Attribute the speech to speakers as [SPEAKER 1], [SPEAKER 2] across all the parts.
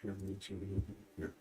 [SPEAKER 1] Here.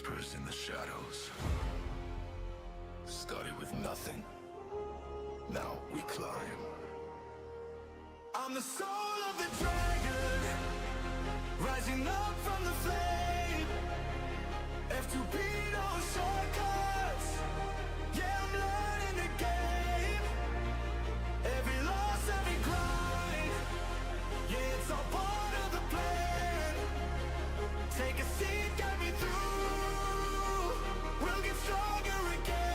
[SPEAKER 1] whispers in the shadows. Started with nothing. Now we climb. I'm the soul of the dragon, rising up from the flame. F2B, no shortcuts. Yeah, I'm learning the game. Every loss, every grind. Yeah, it's all part of the plan. Take a seat, get me through. We'll get stronger again.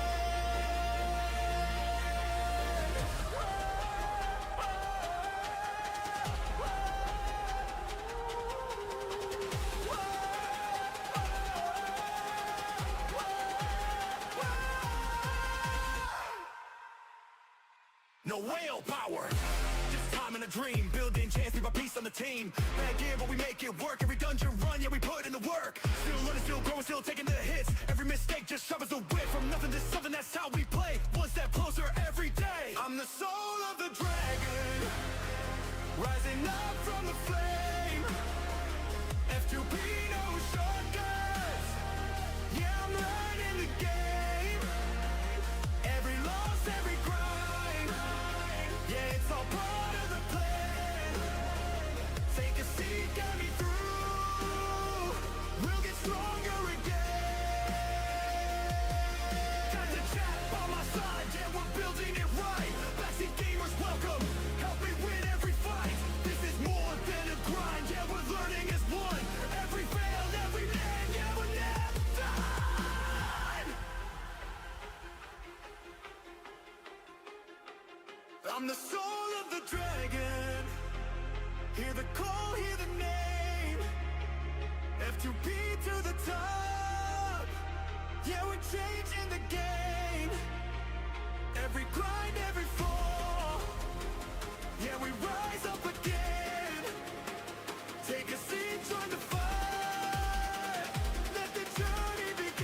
[SPEAKER 1] No whale power, just time and a dream. Building chance, be my piece on the team. Bad gear, but we make it work. Every dungeon run, yeah, we put in the work. Still running, still growing, still taking the hits. Every mistake just sharpens the whip. From nothing to something, that's how we play. One step closer every day. I'm the soul of the dragon, rising up from the flame. F2B, no shortcuts. Yeah, I'm learning the game. Every loss, every grind. Yeah, it's all part of the plan. Take a seat, get me through. We'll get stronger again. Time to chat by my side. Yeah, we're building it right. Backseat gamers, welcome. Help me win every fight. This is more than a grind. Yeah, we're learning as one. Every fail, every man. Yeah, we're never done. I'm the soul of the dragon. Hear the call, hear the name. F2B to the top. Yeah, we're changing the game. Every grind, every fall. Yeah, we rise up again. Take a seat, join the fight. Let the journey begin.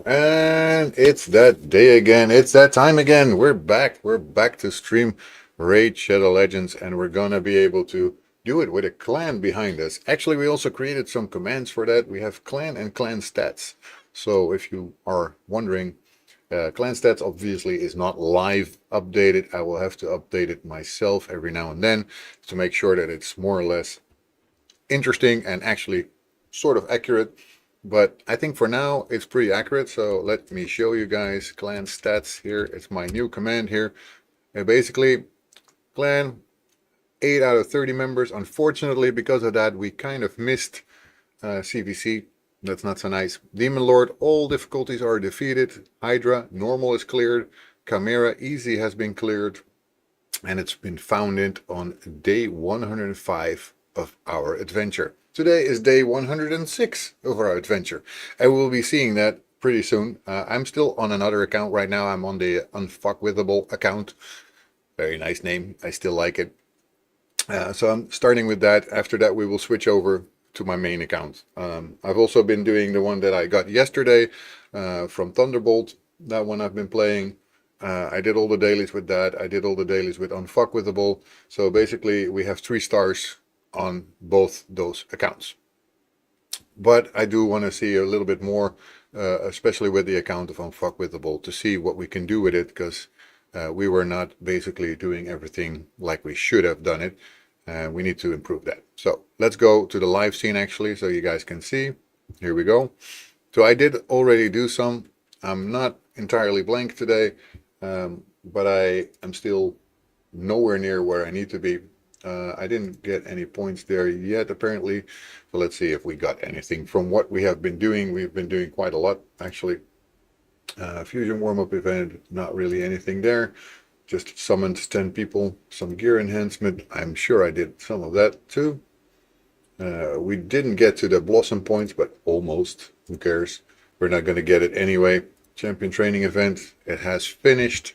[SPEAKER 2] And it's that day again. It's that time again. We're back. We're back to stream Raid Shadow Legends, and we're gonna be able to do it with a clan behind us. Actually, we also created some commands for that. We have clan and clan stats. So if you are wondering, clan stats obviously is not live updated. I will have to update it myself every now and then to make sure that it's more or less interesting and actually sort of accurate. But I think for now it's pretty accurate. So let me show you guys clan stats here. It's my new command here. And basically, clan 8 out of 30 members. Unfortunately, because of that, we kind of missed CVC. That's not so nice. Demon Lord, all difficulties are defeated. Hydra, normal is cleared. Chimera, easy has been cleared. And it's been founded on day 105 of our adventure. Today is day 106 of our adventure, and we'll be seeing that pretty soon. I'm still on another account right now. I'm on the Unfuckwithable account. Very nice name. I still like it. So I'm starting with that. After that, we will switch over to my main account. I've also been doing the one that I got yesterday from Thunderbolt. That one I've been playing. I did all the dailies with that. I did all the dailies with Unfuckwithable. So basically, we have 3 stars on both those accounts. But I do want to see a little bit more, especially with the account of Unfuckwithable, to see what we can do with it, because we were not basically doing everything like we should have done it, and we need to improve that. So let's go to the live scene actually, so you guys can see. Here we go. So I did already do some. I'm not entirely blank today, but I am still nowhere near where I need to be. I didn't get any points there yet, apparently. So let's see if we got anything from what we have been doing. We've been doing quite a lot, actually. Fusion warm-up event, not really anything there. just summoned 10 people, some gear enhancement. I'm sure I did some of that too. We didn't get to the blossom points, but almost. Who cares? We're not going to get it anyway. Champion training event, it has finished.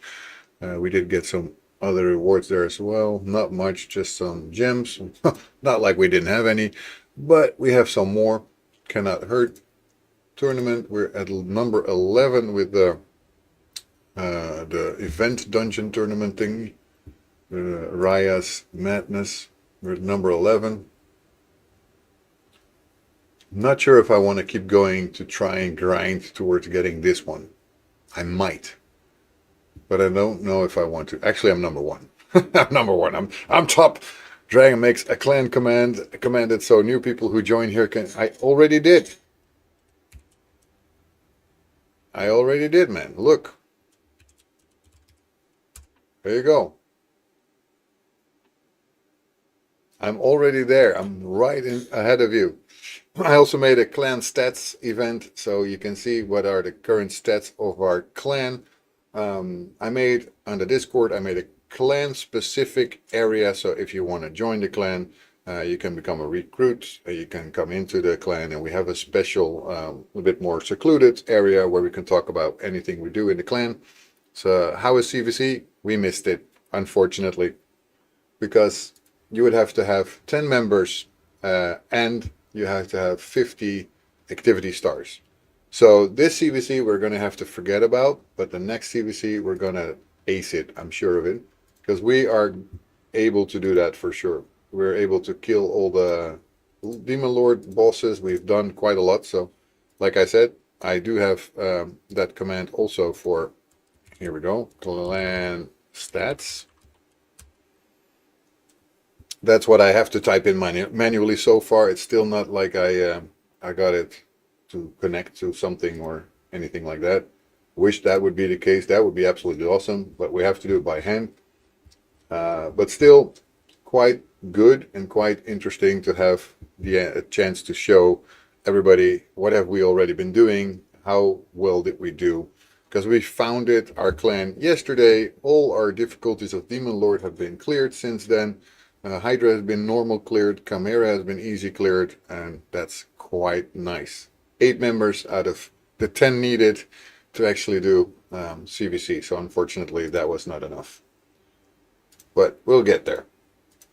[SPEAKER 2] We did get some other rewards there as well. Not much, just some gems. Not like we didn't have any, but we have some more. Cannot hurt. Tournament, we're at number 11 with the event dungeon tournament thing. Raya's Madness. We're at number 11. Not sure if I want to keep going to try and grind towards getting this one. I might, but I don't know if I want to. Actually, I'm number 1. I'm number 1. I'm top. Dragon makes a clan commanded, so new people who join here can. I already did. Man. Look. There you go. I'm already there. I'm right ahead of you. I also made a clan stats event, so you can see what are the current stats of our clan. I made on the Discord, I made a clan specific area, so if you want to join the clan, you can become a recruit, you can come into the clan, and we have a special, a bit more secluded area where we can talk about anything we do in the clan. So how is CVC? We missed it, unfortunately, because you would have to have 10 members and you have to have 50 activity stars. So this CVC we're going to have to forget about, but the next CVC we're going to ace it, I'm sure of it, because we are able to do that for sure. We're able to kill all the Demon Lord bosses. We've done quite a lot, so like I said, I do have that command also for, here we go, clan stats. That's what I have to type in manually so far. It's still not like I got it to connect to something or anything like that. Wish that would be the case. That would be absolutely awesome, but we have to do it by hand. But still quite good and quite interesting to have the chance to show everybody what have we already been doing, how well did we do, because we founded our clan yesterday. All our difficulties of Demon Lord have been cleared since then. Hydra has been normal cleared, Chimera has been easy cleared, and that's quite nice. 8 members out of the 10 needed to actually do CVC, so unfortunately that was not enough. But we'll get there.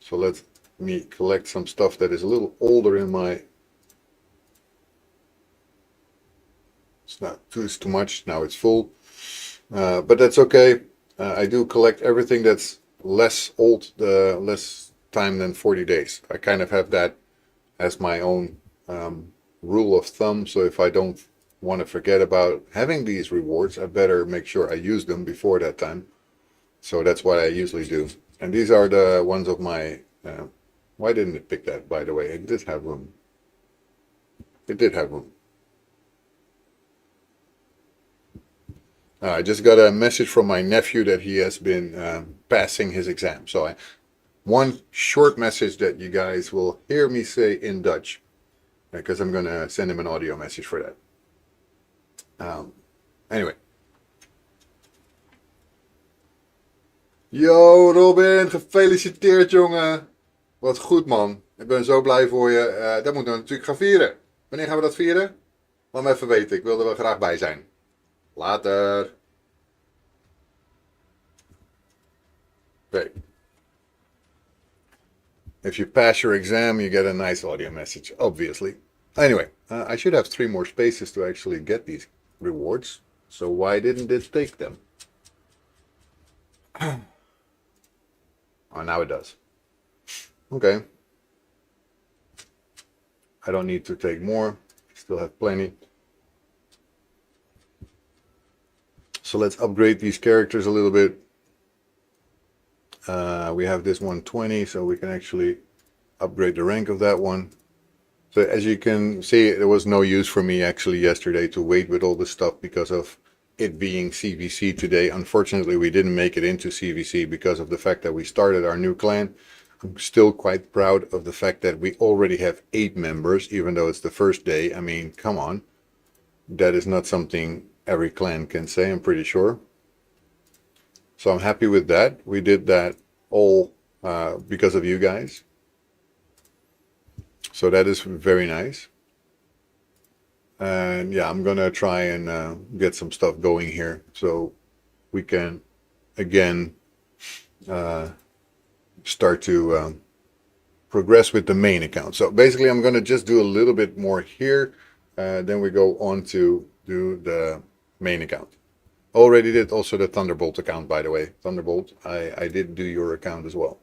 [SPEAKER 2] So let me collect some stuff that is a little older in my... It's not too much, now it's full. But that's okay. I do collect everything that's less old, less time than 40 days. I kind of have that as my own rule of thumb, so if I don't want to forget about having these rewards, I better make sure I use them before that time. So that's what I usually do. And these are the ones of my... why didn't it pick that, by the way? It did have room. It did have room. I just got a message from my nephew that he has been passing his exam. So one short message that you guys will hear me say in Dutch, because I'm going to send him an audio message for that. Anyway. Yo Robin, gefeliciteerd jongen. Wat goed man. Ik ben zo blij voor je. Dat moeten we natuurlijk gaan vieren. Wanneer gaan we dat vieren? Laat me even weten, ik wil er wel graag bij zijn. Later. Okay. If you pass your exam, you get a nice audio message, obviously. Anyway, I should have 3 more spaces to actually get these rewards. So why didn't it take them? Oh, now it does. Okay. I don't need to take more. Still have plenty. So let's upgrade these characters a little bit. We have this 120, so we can actually upgrade the rank of that one. So as you can see, there was no use for me actually yesterday to wait with all this stuff because of it being CVC today. Unfortunately, we didn't make it into CVC because of the fact that we started our new clan. I'm still quite proud of the fact that we already have 8 members, even though it's the first day. I mean, come on. That is not something every clan can say, I'm pretty sure. So I'm happy with that. We did that all because of you guys. So that is very nice. And yeah, I'm gonna try and get some stuff going here so we can again start to progress with the main account. So basically, I'm gonna just do a little bit more here. Then we go on to do the main account. Already did also the Thunderbolt account, by the way. Thunderbolt, I did do your account as well.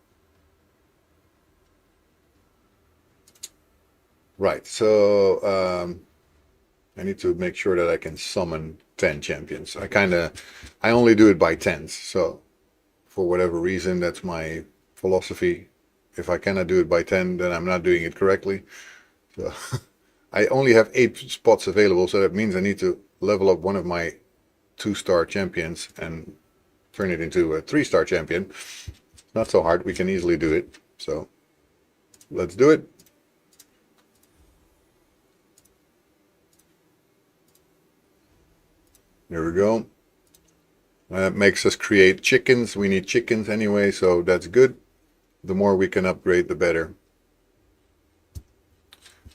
[SPEAKER 2] Right, so I need to make sure that I can summon 10 champions. I only do it by tens, so for whatever reason, that's my philosophy. If I cannot do it by 10, then I'm not doing it correctly. So I only have 8 spots available, so that means I need to level up one of my 2-star champions and turn it into a 3-star champion. Not so hard, we can easily do it. So let's do it. There we go. That makes us create chickens. We need chickens anyway, so that's good. The more we can upgrade, the better.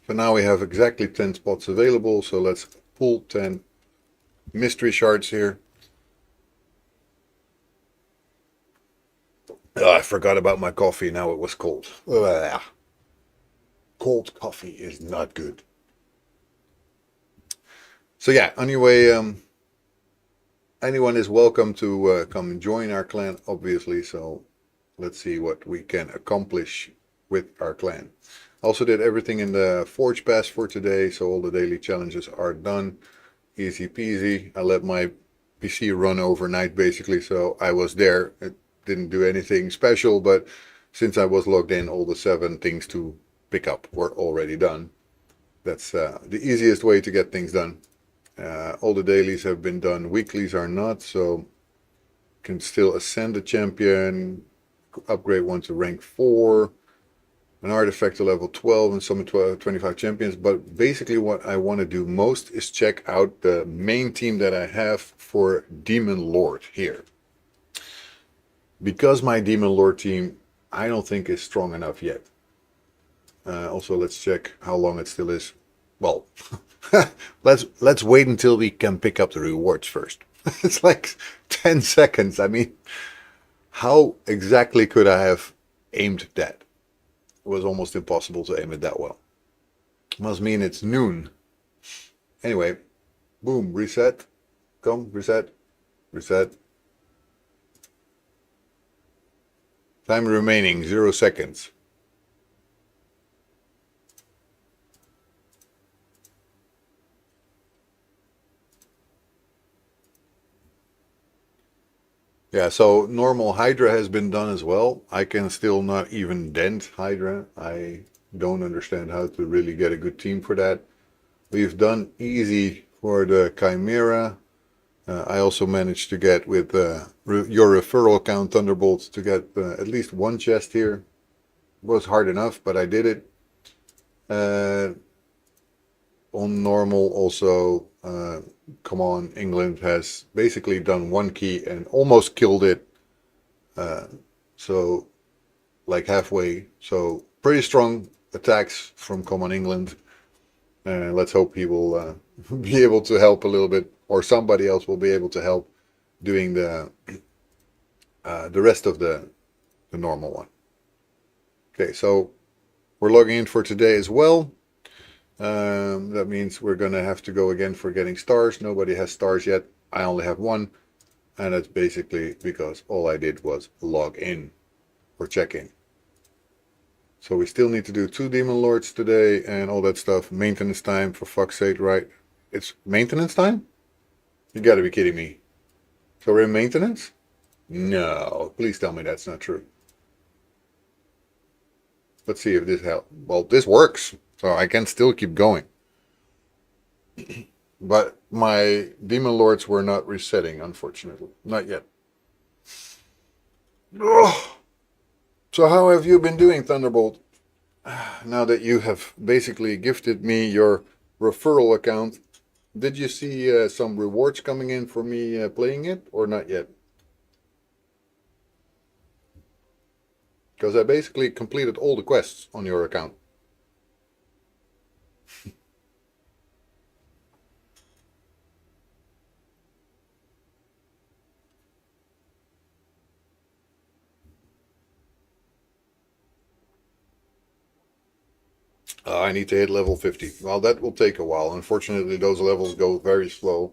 [SPEAKER 2] So now we have exactly 10 spots available, so let's pull 10 mystery shards here. Oh, I forgot about my coffee. Now it was cold. Ugh. Cold coffee is not good. So yeah, anyway, anyone is welcome to come and join our clan, obviously. So let's see what we can accomplish with our clan. Also did everything in the Forge Pass for today, so all the daily challenges are done. Easy peasy. I let my PC run overnight basically, so I was there. It didn't do anything special, but since I was logged in, all the 7 things to pick up were already done. That's the easiest way to get things done. All the dailies have been done. Weeklies are not, so can still ascend a champion, upgrade one to rank 4, an artifact to level 12, and summon 25 champions. But basically what I want to do most is check out the main team that I have for Demon Lord here. Because my Demon Lord team, I don't think is strong enough yet. Also, let's check how long it still is. Well, let's wait until we can pick up the rewards first. It's like 10 seconds. I mean, how exactly could I have aimed that? It was almost impossible to aim it that well. Must mean it's noon. Anyway, boom, reset. Come, reset, reset. Time remaining 0 seconds. Yeah, so normal Hydra has been done as well. I can still not even dent Hydra. I don't understand how to really get a good team for that. We've done easy for the Chimera. I also managed to get with your referral account Thunderbolts to get at least 1 chest here. It was hard enough, but I did it. On normal also, come on, England has basically done 1 key and almost killed it. So like halfway. So pretty strong attacks from Come on England. Let's hope he will be able to help a little bit, or somebody else will be able to help doing the rest of the normal one. Okay, so we're logging in for today as well. That means we're going to have to go again for getting stars. Nobody has stars yet. I only have 1. And that's basically because all I did was log in or check in. So we still need to do 2 Demon Lords today and all that stuff. Maintenance time, for fuck's sake, right? It's maintenance time? You gotta be kidding me. So we're in maintenance? No, please tell me that's not true. Let's see if this helps. Well, this works, so I can still keep going. But my Demon Lords were not resetting, unfortunately. Not yet. Ugh. So how have you been doing, Thunderbolt? Now that you have basically gifted me your referral account, did you see some rewards coming in for me playing it, or not yet? because I basically completed all the quests on your account. I need to hit level 50. Well, that will take a while. Unfortunately, those levels go very slow.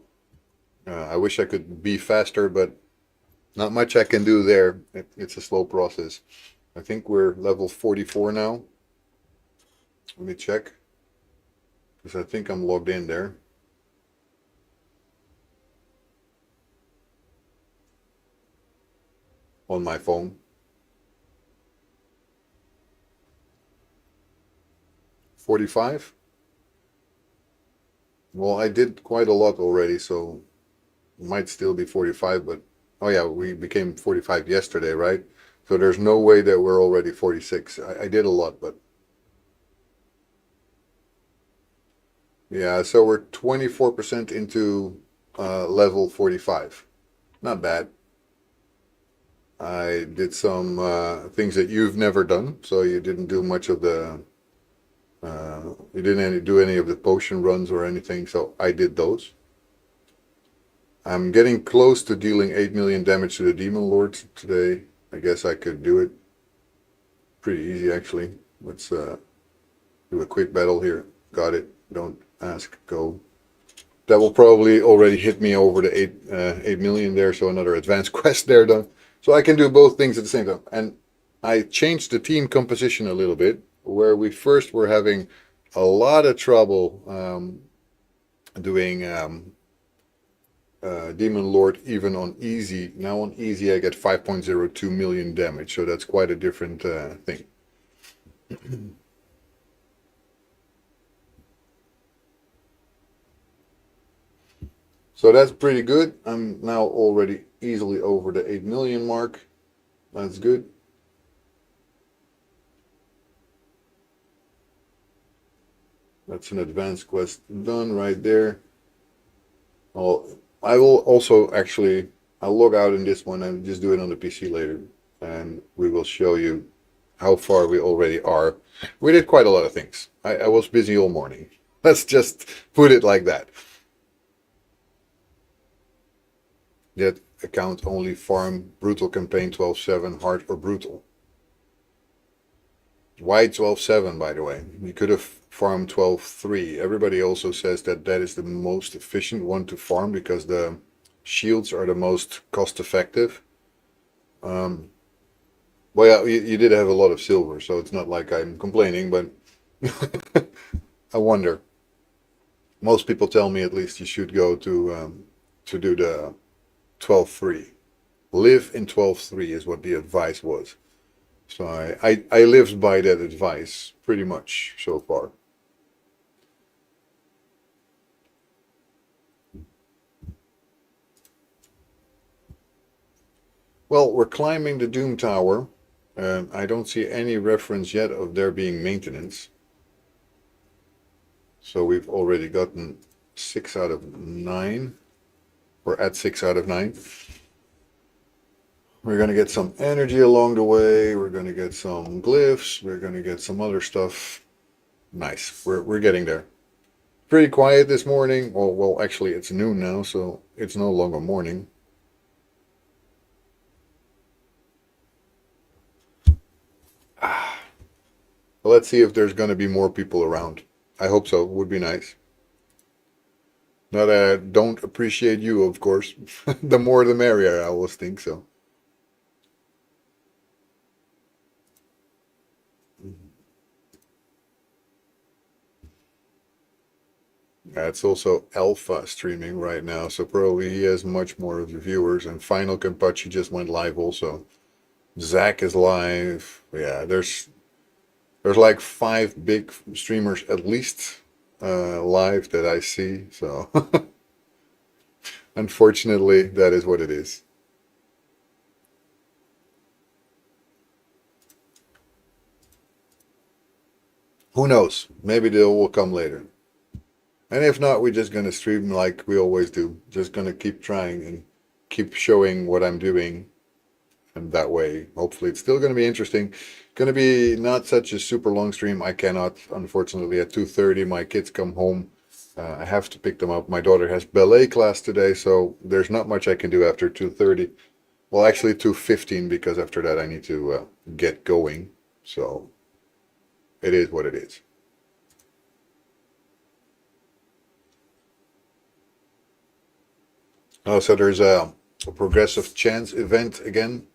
[SPEAKER 2] I wish I could be faster, but not much I can do there. It's a slow process. I think we're level 44 now. Let me check, because I think I'm logged in there. On my phone. 45? Well, I did quite a lot already, so it might still be 45, but oh yeah, we became 45 yesterday, right? So there's no way that we're already 46. I did a lot, but yeah, so we're 24% into level 45. Not bad. I did some things that you've never done, so you didn't do much of the you didn't do any of the potion runs or anything, so I did those. I'm getting close to dealing 8 million damage to the Demon Lords today. I guess I could do it. Pretty easy, actually. Let's do a quick battle here. Got it. Don't ask. Go. That will probably already hit me over the 8 million there, so another advanced quest there done. So I can do both things at the same time. And I changed the team composition a little bit, where we first were having a lot of trouble doing Demon Lord even on easy. Now on easy I get 5.02 million damage, so that's quite a different thing. So that's pretty good. I'm now already easily over the 8 million mark. That's good. That's an advanced quest done right there. Well, I will also actually, I'll log out in this one and just do it on the PC later. And we will show you how far we already are. We did quite a lot of things. I was busy all morning. Let's just put it like that. That account only farm brutal campaign 12/7 hard or brutal. Why 12/7, by the way? You could have farmed 12/3. Everybody also says that that is the most efficient one to farm because the shields are the most cost effective. Well, yeah, you did have a lot of silver, so it's not like I'm complaining, but I wonder. Most people tell me at least you should go to do the 12/3. Live in 12/3 is what the advice was. So I lived by that advice pretty much so far. Well, we're climbing the Doom Tower. I don't see any reference yet of there being maintenance. So we've already gotten 6 out of 9. We're at 6 out of 9. We're going to get some energy along the way. We're going to get some glyphs. We're going to get some other stuff. Nice. We're getting there. Pretty quiet this morning. Well, actually, it's noon now, so it's no longer morning. Let's see if there's going to be more people around. I hope so. Would be nice. Not that I don't appreciate you, of course. The more the merrier, I always think so. It's also Alpha streaming right now, so probably he has much more of the viewers. And Final Kenpachi just went live also. Zach is live. Yeah, there's like 5 big streamers at least live that I see. So unfortunately, that is what it is. Who knows? Maybe they will come later. And if not, we're just gonna stream like we always do. Just gonna keep trying and keep showing what I'm doing And that way, hopefully, it's still going to be interesting. Going to be not such a super long stream. I cannot, unfortunately, at 2:30, my kids come home. I have to pick them up. My daughter has ballet class today, so there's not much I can do after 2:30. Well, actually 2:15, because after that I need to get going. So it is what it is. Oh, so there's a progressive chance event again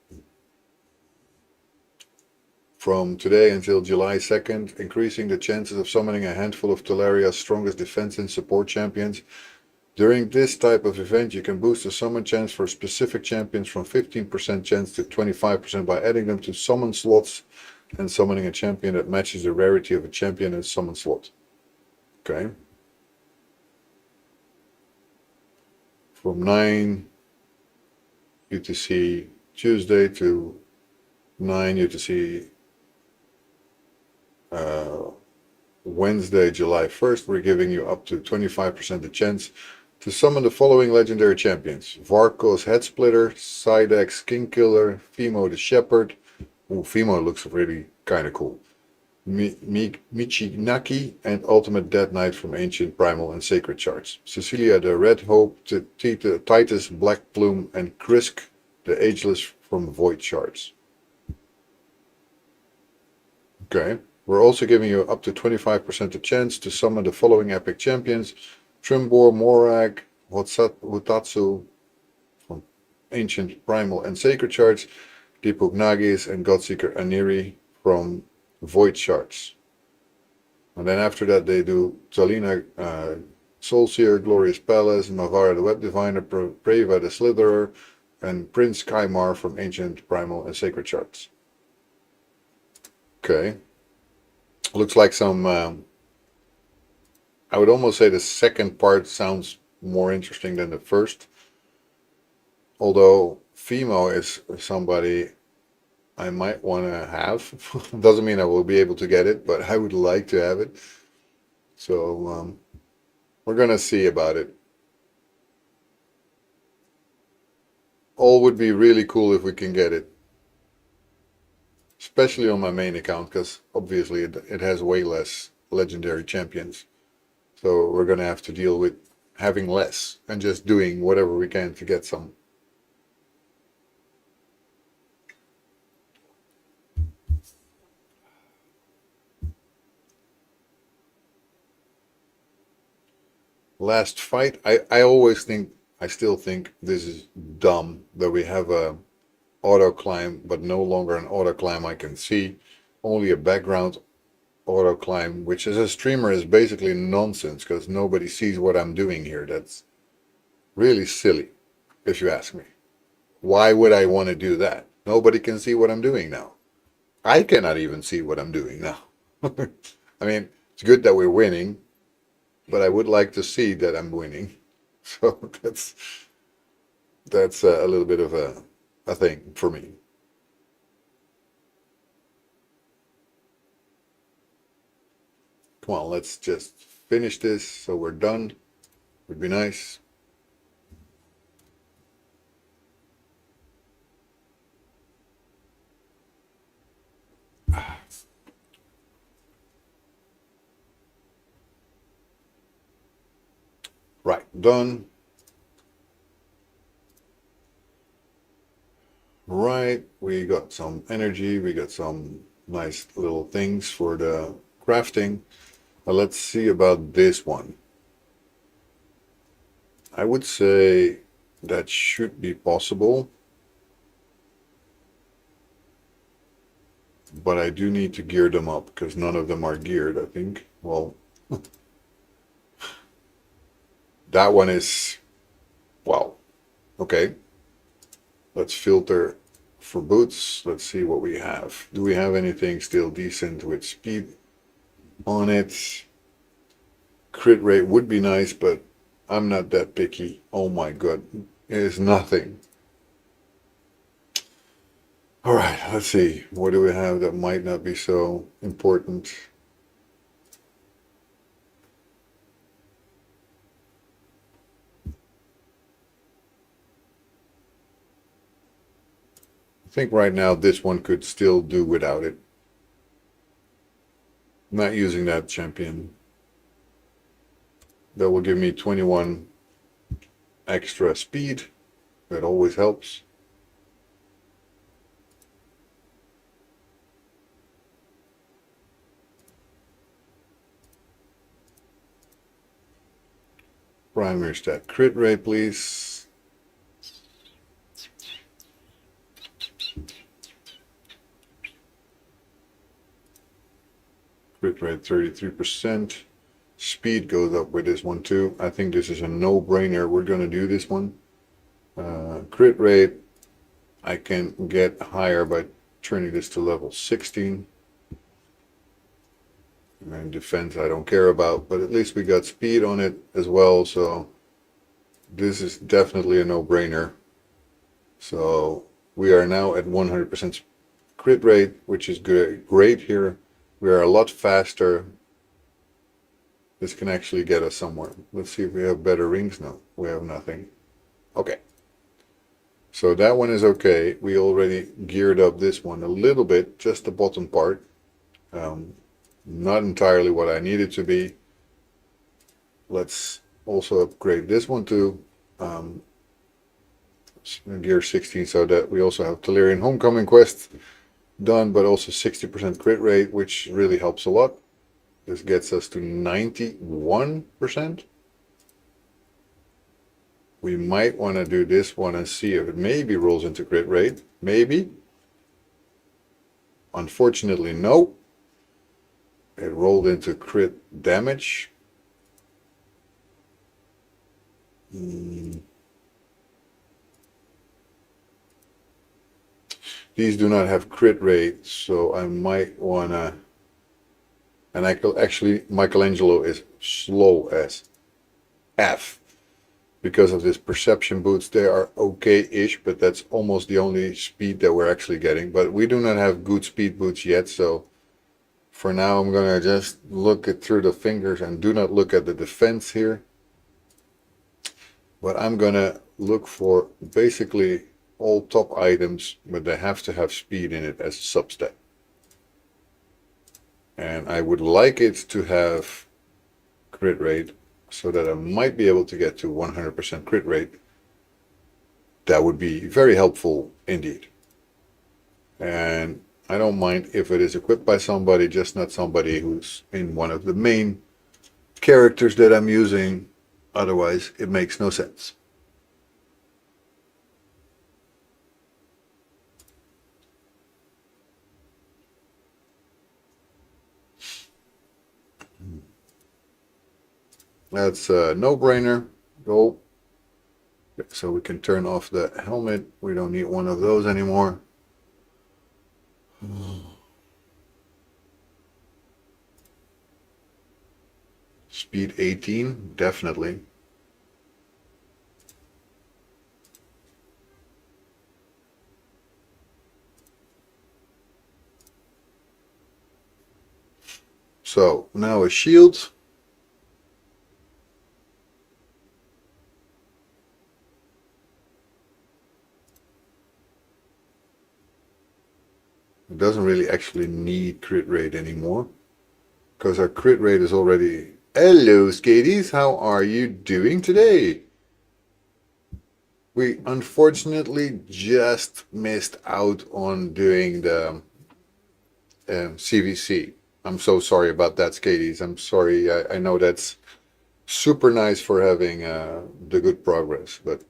[SPEAKER 2] from today until July 2nd, increasing the chances of summoning a handful of Teleria's strongest defense and support champions. During this type of event, you can boost the summon chance for specific champions from 15% chance to 25% by adding them to summon slots and summoning a champion that matches the rarity of a champion in a summon slot. Okay. From 9 UTC Tuesday to 9 UTC Wednesday, July 1st, we're giving you up to 25% the chance to summon the following legendary champions: Varkos Head Splitter, Sidex Kingkiller, Fimo the Shepherd. Ooh, Fimo looks really kind of cool. Michinaki, and Ultimate Dead Knight from Ancient, Primal, and Sacred Charts. Cecilia the Red Hope, Titus Black Plume, and Krisk the Ageless from Void Shards. Okay. We're also giving you up to 25% a chance to summon the following epic champions: Trimbor, Morag, Hutatsu from Ancient, Primal, and Sacred Shards, Dipugnagis, and Godseeker Aniri from Void Shards. And then after that they do Talina, Soulseer, Glorious Palace, Mavara the Web Diviner, Preva the Slitherer, and Prince Kaimar from Ancient, Primal, and Sacred Shards. Okay. Looks like some, I would almost say the second part sounds more interesting than the first. Although Fimo is somebody I might want to have. Doesn't mean I will be able to get it, but I would like to have it. So we're going to see about it. All would be really cool if we can get it. Especially on my main account, because obviously it has way less legendary champions. So we're going to have to deal with having less and just doing whatever we can to get some. Last fight, I always think, I still think this is dumb that we have a auto climb, but no longer an auto climb I can see, only a background auto climb, which as a streamer is basically nonsense because nobody sees what I'm doing here. That's really silly, if you ask me. Why would I want to do that? Nobody can see what I'm doing now. I cannot even see what I'm doing now. I mean, it's good that we're winning, but I would like to see that I'm winning. So that's a little bit of a thing for me. Come on, let's just finish this so we're done. Would be nice. Right, done. Right, we got some energy, we got some nice little things for the crafting. Let's see about this one. I would say that should be possible, but I do need to gear them up because none of them are geared, I think. Well, that one is, wow. Okay, let's filter for boots. Let's see what we have. Do we have anything still decent with speed on it? Crit rate would be nice, but I'm not that picky. Oh my god, it is nothing. All right, let's see. What do we have that might not be so important? think right now this one could still do without it. Not using that champion. That will give me 21 extra speed. That always helps. Primary stat crit rate, please. Crit rate 33%. Speed goes up with this one too. I think this is a no-brainer. We're going to do this one. Crit rate, I can get higher by turning this to level 16. And defense I don't care about, but at least we got speed on it as well, so this is definitely a no-brainer. So we are now at 100% crit rate, which is great here. We are a lot faster. This can actually get us somewhere. Let's see if we have better rings. No, we have nothing. Okay. So that one is okay. We already geared up this one a little bit, just the bottom part. Not entirely what I need it to be. Let's also upgrade this one to gear 16 so that we also have Telerian Homecoming Quest done, but also 60% crit rate, which really helps a lot. This gets us to 91%. We might want to do this one and see if it maybe rolls into crit rate. Maybe. Unfortunately, no. It rolled into crit damage. These do not have crit rate, so I might want to... And actually, Michelangelo is slow as F. Because of this perception boots, they are okay-ish, but that's almost the only speed that we're actually getting. But we do not have good speed boots yet, so for now I'm going to just look it through the fingers and do not look at the defense here. But I'm going to look for basically all top items, but they have to have speed in it as a substat. And I would like it to have crit rate so that I might be able to get to 100% crit rate. That would be very helpful indeed. And I don't mind if it is equipped by somebody, just not somebody who's in one of the main characters that I'm using. Otherwise, it makes no sense. That's a no-brainer. Go. So we can turn off the helmet. We don't need one of those anymore. Speed 18, definitely. So now a shield. It doesn't really actually need crit rate anymore because our crit rate is already... Hello, Skaties. How are you doing today? We unfortunately just missed out on doing the CVC. I'm so sorry about that, Skaties. I'm sorry. I know that's super nice for having the good progress, but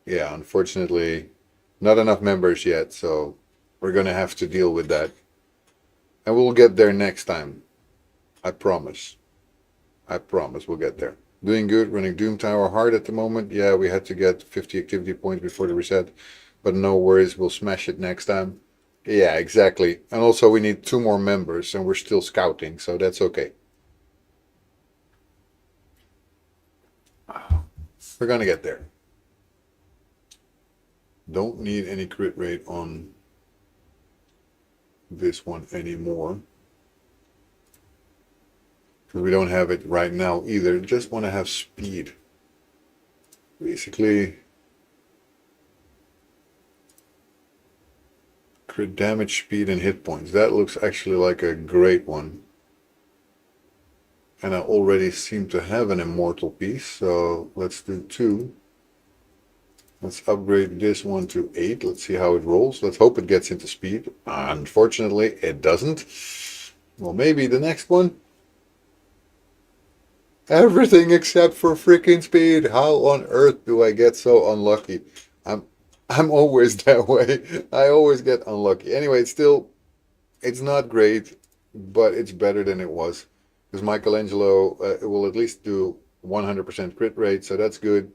[SPEAKER 2] yeah, unfortunately, not enough members yet, so we're going to have to deal with that. And we'll get there next time. I promise. I promise we'll get there. Doing good, running Doom Tower hard at the moment. Yeah, we had to get 50 activity points before the reset. But no worries, we'll smash it next time. Yeah, exactly. And also we need 2 more members and we're still scouting, so that's okay. We're going to get there. Don't need any crit rate on this one anymore. Because we don't have it right now either. Just want to have speed. Basically, Crit damage, speed, and hit points. That looks actually like a great one. And I already seem to have an immortal piece, so let's do 2. Let's upgrade this one to 8. Let's see how it rolls. Let's hope it gets into speed. Unfortunately, it doesn't. Well, maybe the next one. Everything except for freaking speed. How on earth do I get so unlucky? I'm always that way. I always get unlucky. Anyway, it's not great, but it's better than it was. Because Michelangelo will at least do 100% crit rate, so that's good.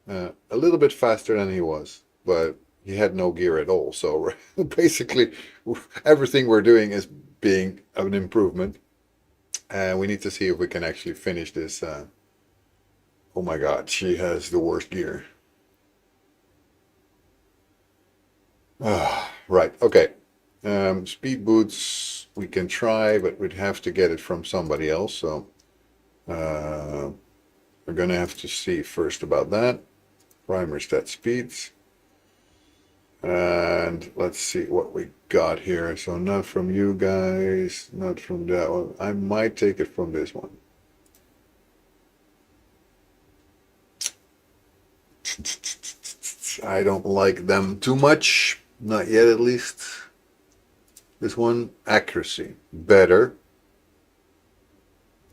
[SPEAKER 2] A little bit faster than he was, but he had no gear at all. So basically, everything we're doing is being an improvement. And we need to see if we can actually finish this. Oh my god, she has the worst gear. Right, okay. Speed boots we can try, but we'd have to get it from somebody else. So we're going to have to see first about that. Primer stat speeds. And let's see what we got here. So not from you guys, not from that one. I might take it from this one. I don't like them too much. Not yet, at least. This one, accuracy. Better.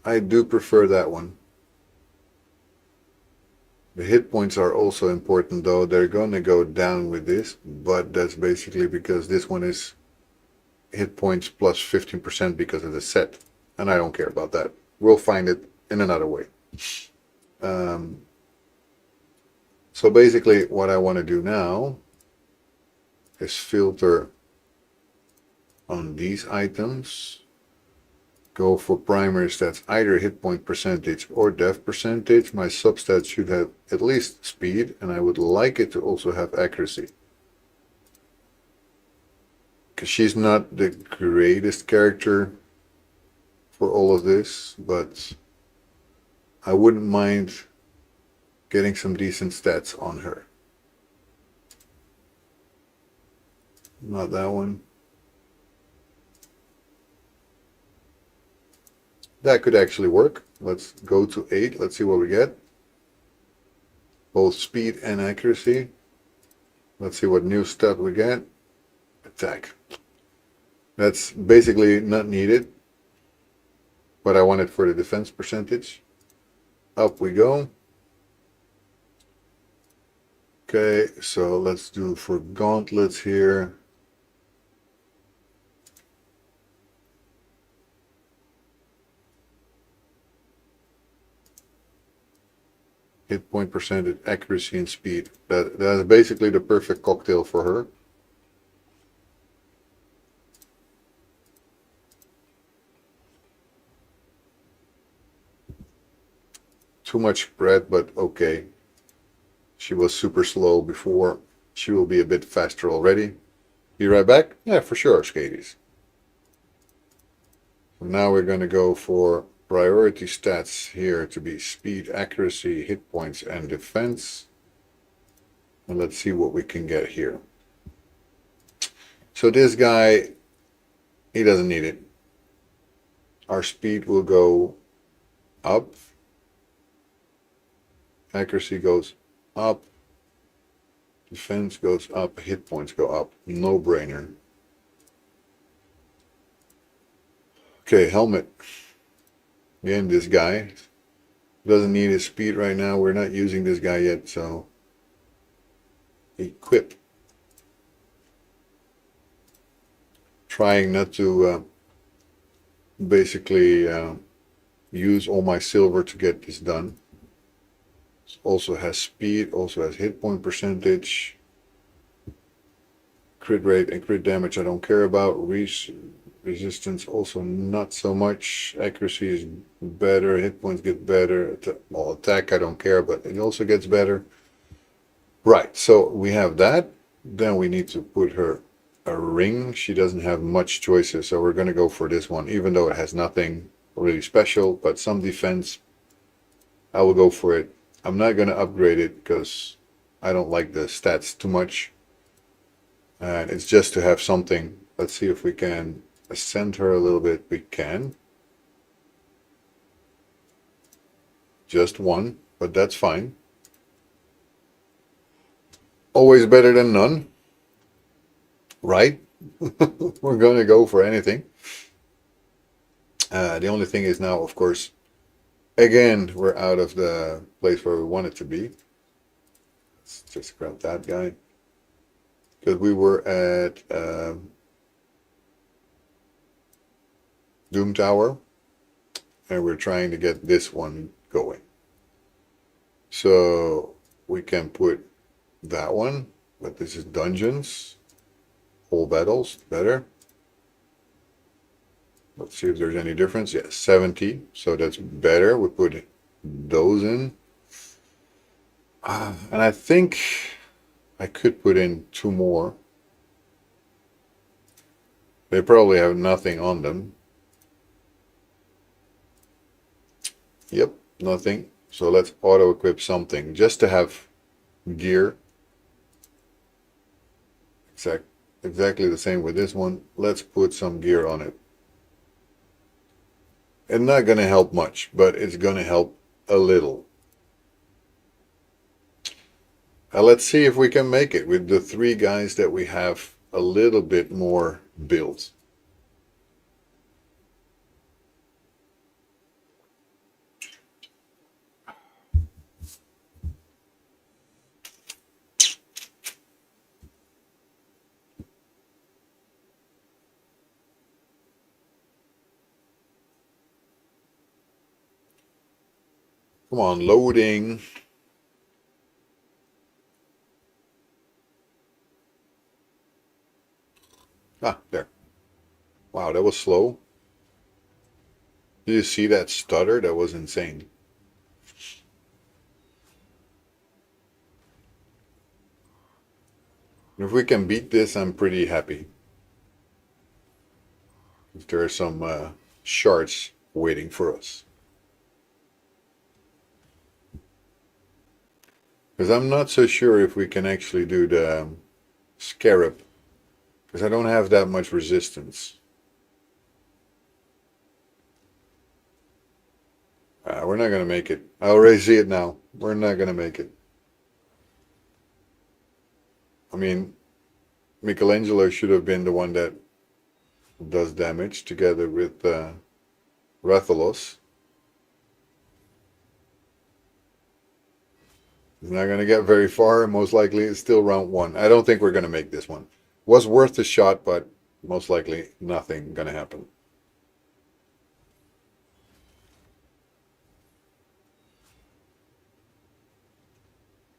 [SPEAKER 2] I do prefer that one. The hit points are also important, though. They're going to go down with this, but that's basically because this one is hit points plus 15% because of the set. And I don't care about that. We'll find it in another way. So basically what I want to do now is filter on these items. Go for primers that's either hit point percentage or def percentage. My substats should have at least speed, and I would like it to also have accuracy. Because she's not the greatest character for all of this, but I wouldn't mind getting some decent stats on her. Not that one. That could actually work. Let's go to 8. Let's see what we get. Both speed and accuracy. Let's see what new stat we get. Attack. That's basically not needed, but I want it for the defense percentage. Up we go. Okay, so let's do for gauntlets here. Hit point percentage, accuracy, and speed. That's basically the perfect cocktail for her. Too much spread, but okay. She was super slow before. She will be a bit faster already. Be right back? Yeah, for sure, Skaties. Now we're going to go for priority stats here to be speed, accuracy, hit points, and defense. And let's see what we can get here. So this guy, he doesn't need it. Our speed will go up. Accuracy goes up. Defense goes up. Hit points go up. No brainer. Okay, helmet. Again, this guy doesn't need his speed right now. We're not using this guy yet, so equip. Trying not to basically use all my silver to get this done. Also has speed, also has hit point percentage, crit rate and crit damage I don't care about. Resistance also not so much. Accuracy is better, hit points get better. Well, attack I don't care, but it also gets better. Right, so we have that. Then we need to put her a ring. She doesn't have much choices, so we're going to go for this one, even though it has nothing really special, but some defense. I will go for it. I'm not going to upgrade it because I don't like the stats too much. And it's just to have something. Let's see if we can ascend her a little bit. We can. Just one, but that's fine. Always better than none, right? We're going to go for anything. The only thing is now, of course, again, we're out of the place where we want it to be. Let's just grab that guy. Because we were at Doom Tower, and we're trying to get this one going. So we can put that one, but this is dungeons. Whole battles, better. Let's see if there's any difference. Yes, 70, so that's better. We put those in. And I think I could put in 2 more. They probably have nothing on them. Yep, nothing. So let's auto-equip something just to have gear. Exactly the same with this one. Let's put some gear on it. It's not going to help much, but it's going to help a little. Let's see if we can make it with the 3 guys that we have a little bit more built. Come on, loading. Ah, there. Wow, that was slow. Did you see that stutter? That was insane. If we can beat this, I'm pretty happy. If there are some shards waiting for us. Because I'm not so sure if we can actually do the scarab. Because I don't have that much resistance. We're not going to make it. I already see it now. We're not going to make it. I mean, Michelangelo should have been the one that does damage together with Rathalos. He's not going to get very far. Most likely it's still round 1. I don't think we're going to make this one. Was worth the shot, but most likely nothing going to happen.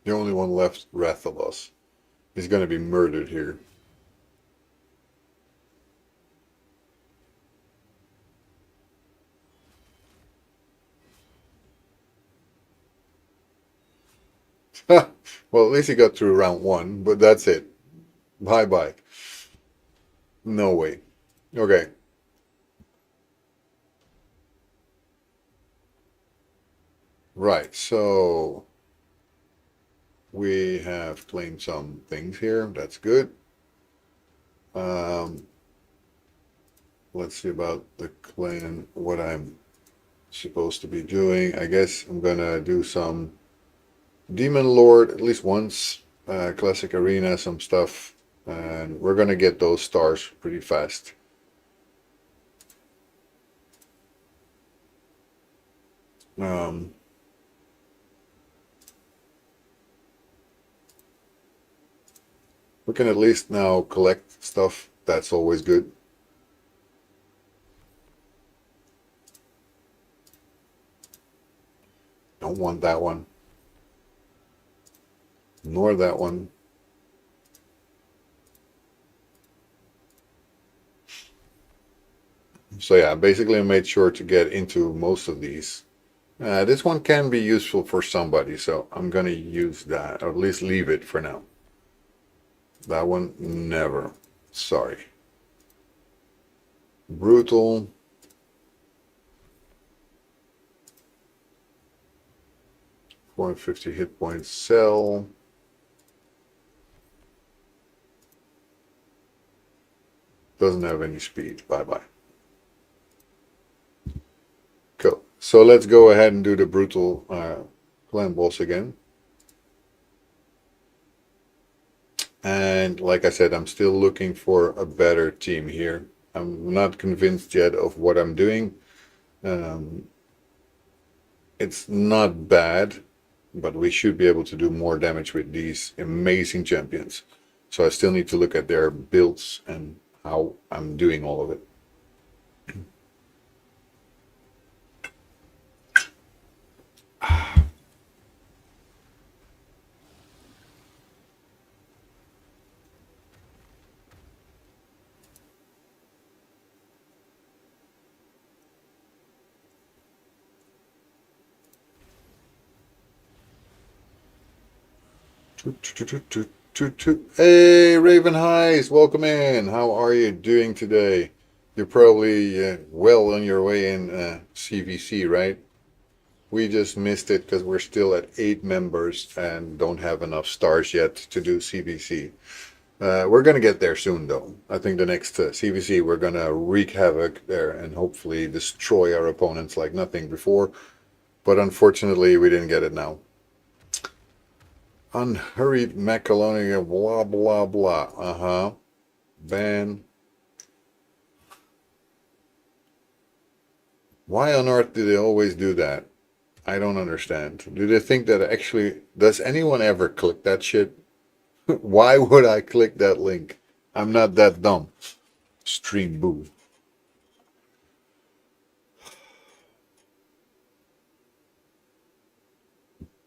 [SPEAKER 2] The only one left, Rathalos. He's going to be murdered here. Well, at least he got through round 1, but that's it. Bye-bye. No way. Okay. Right, so we have claimed some things here. That's good. Let's see about the clan, what I'm supposed to be doing. I guess I'm gonna do some Demon Lord at least once, Classic Arena, some stuff, and we're gonna get those stars pretty fast. We can at least now collect stuff. That's always good. Don't want that one. Nor that one. So yeah, basically I made sure to get into most of these. This one can be useful for somebody, so I'm gonna use that, or at least leave it for now. That one, never. Sorry. Brutal. .50 hit points, sell. Doesn't have any speed. Bye-bye. Cool. So let's go ahead and do the brutal clan boss again. And like I said, I'm still looking for a better team here. I'm not convinced yet of what I'm doing. Um, it's not bad, but we should be able to do more damage with these amazing champions. So I still need to look at their builds and how I'm doing all of it. Hey, Raven Heist, welcome in. How are you doing today? You're probably well on your way in CVC, right? We just missed it because we're still at 8 members and don't have enough stars yet to do CVC. We're going to get there soon, though. I think the next CVC, we're going to wreak havoc there and hopefully destroy our opponents like nothing before. But unfortunately, we didn't get it now. Unhurried macaroni, blah, blah, blah. Uh-huh. Ban. Why on earth do they always do that? I don't understand. Do they think that actually, does anyone ever click that shit? Why would I click that link? I'm not that dumb. Stream boo.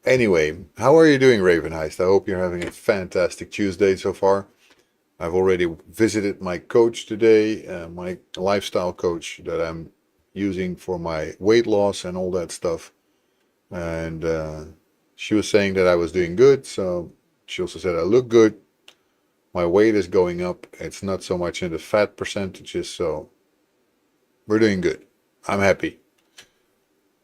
[SPEAKER 2] Anyway, how are you doing, Raven Heist? I hope you're having a fantastic Tuesday so far. I've already visited my coach today, my lifestyle coach that I'm using for my weight loss and all that stuff. And she was saying that I was doing good. So she also said I look good. My weight is going up. It's not so much in the fat percentages. So we're doing good. I'm happy.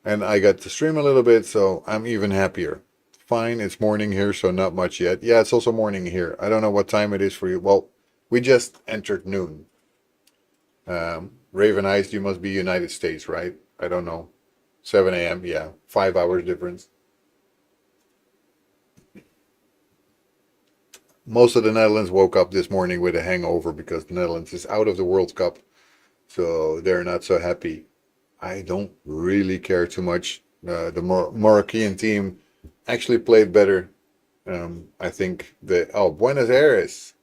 [SPEAKER 2] And I got to stream a little bit, so I'm even happier. Fine, it's morning here, so not much yet. Yeah, it's also morning here. I don't know what time it is for you. Well, we just entered noon. Raven Heist, you must be United States, right? I don't know. 7 a.m., yeah. 5 hours difference. Most of the Netherlands woke up this morning with a hangover because the Netherlands is out of the World Cup. So they're not so happy. I don't really care too much. The Moroccan team actually played better. I think Buenos Aires.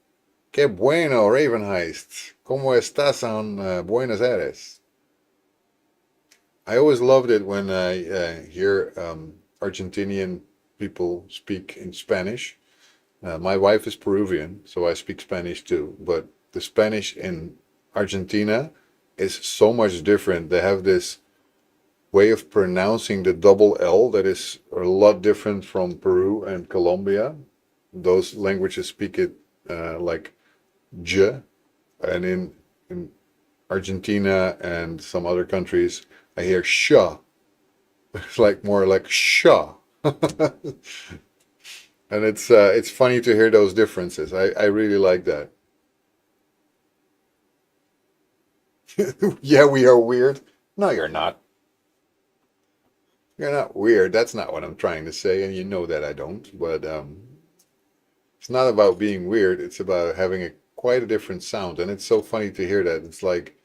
[SPEAKER 2] Qué bueno, Raven Heist. ¿Cómo estás on Buenos Aires? I always loved it when I hear Argentinian people speak in Spanish. My wife is Peruvian, so I speak Spanish too. But the Spanish in Argentina is so much different. They have this way of pronouncing the double L that is a lot different from Peru and Colombia. Those languages speak it like J, and in Argentina and some other countries, I hear sha. It's like more like sha. And it's funny to hear those differences. I really like that. Yeah, we are weird. No, you're not. You're not weird. That's not what I'm trying to say, and you know that I don't. But it's not about being weird. It's about having a quite a different sound, and it's so funny to hear that. It's like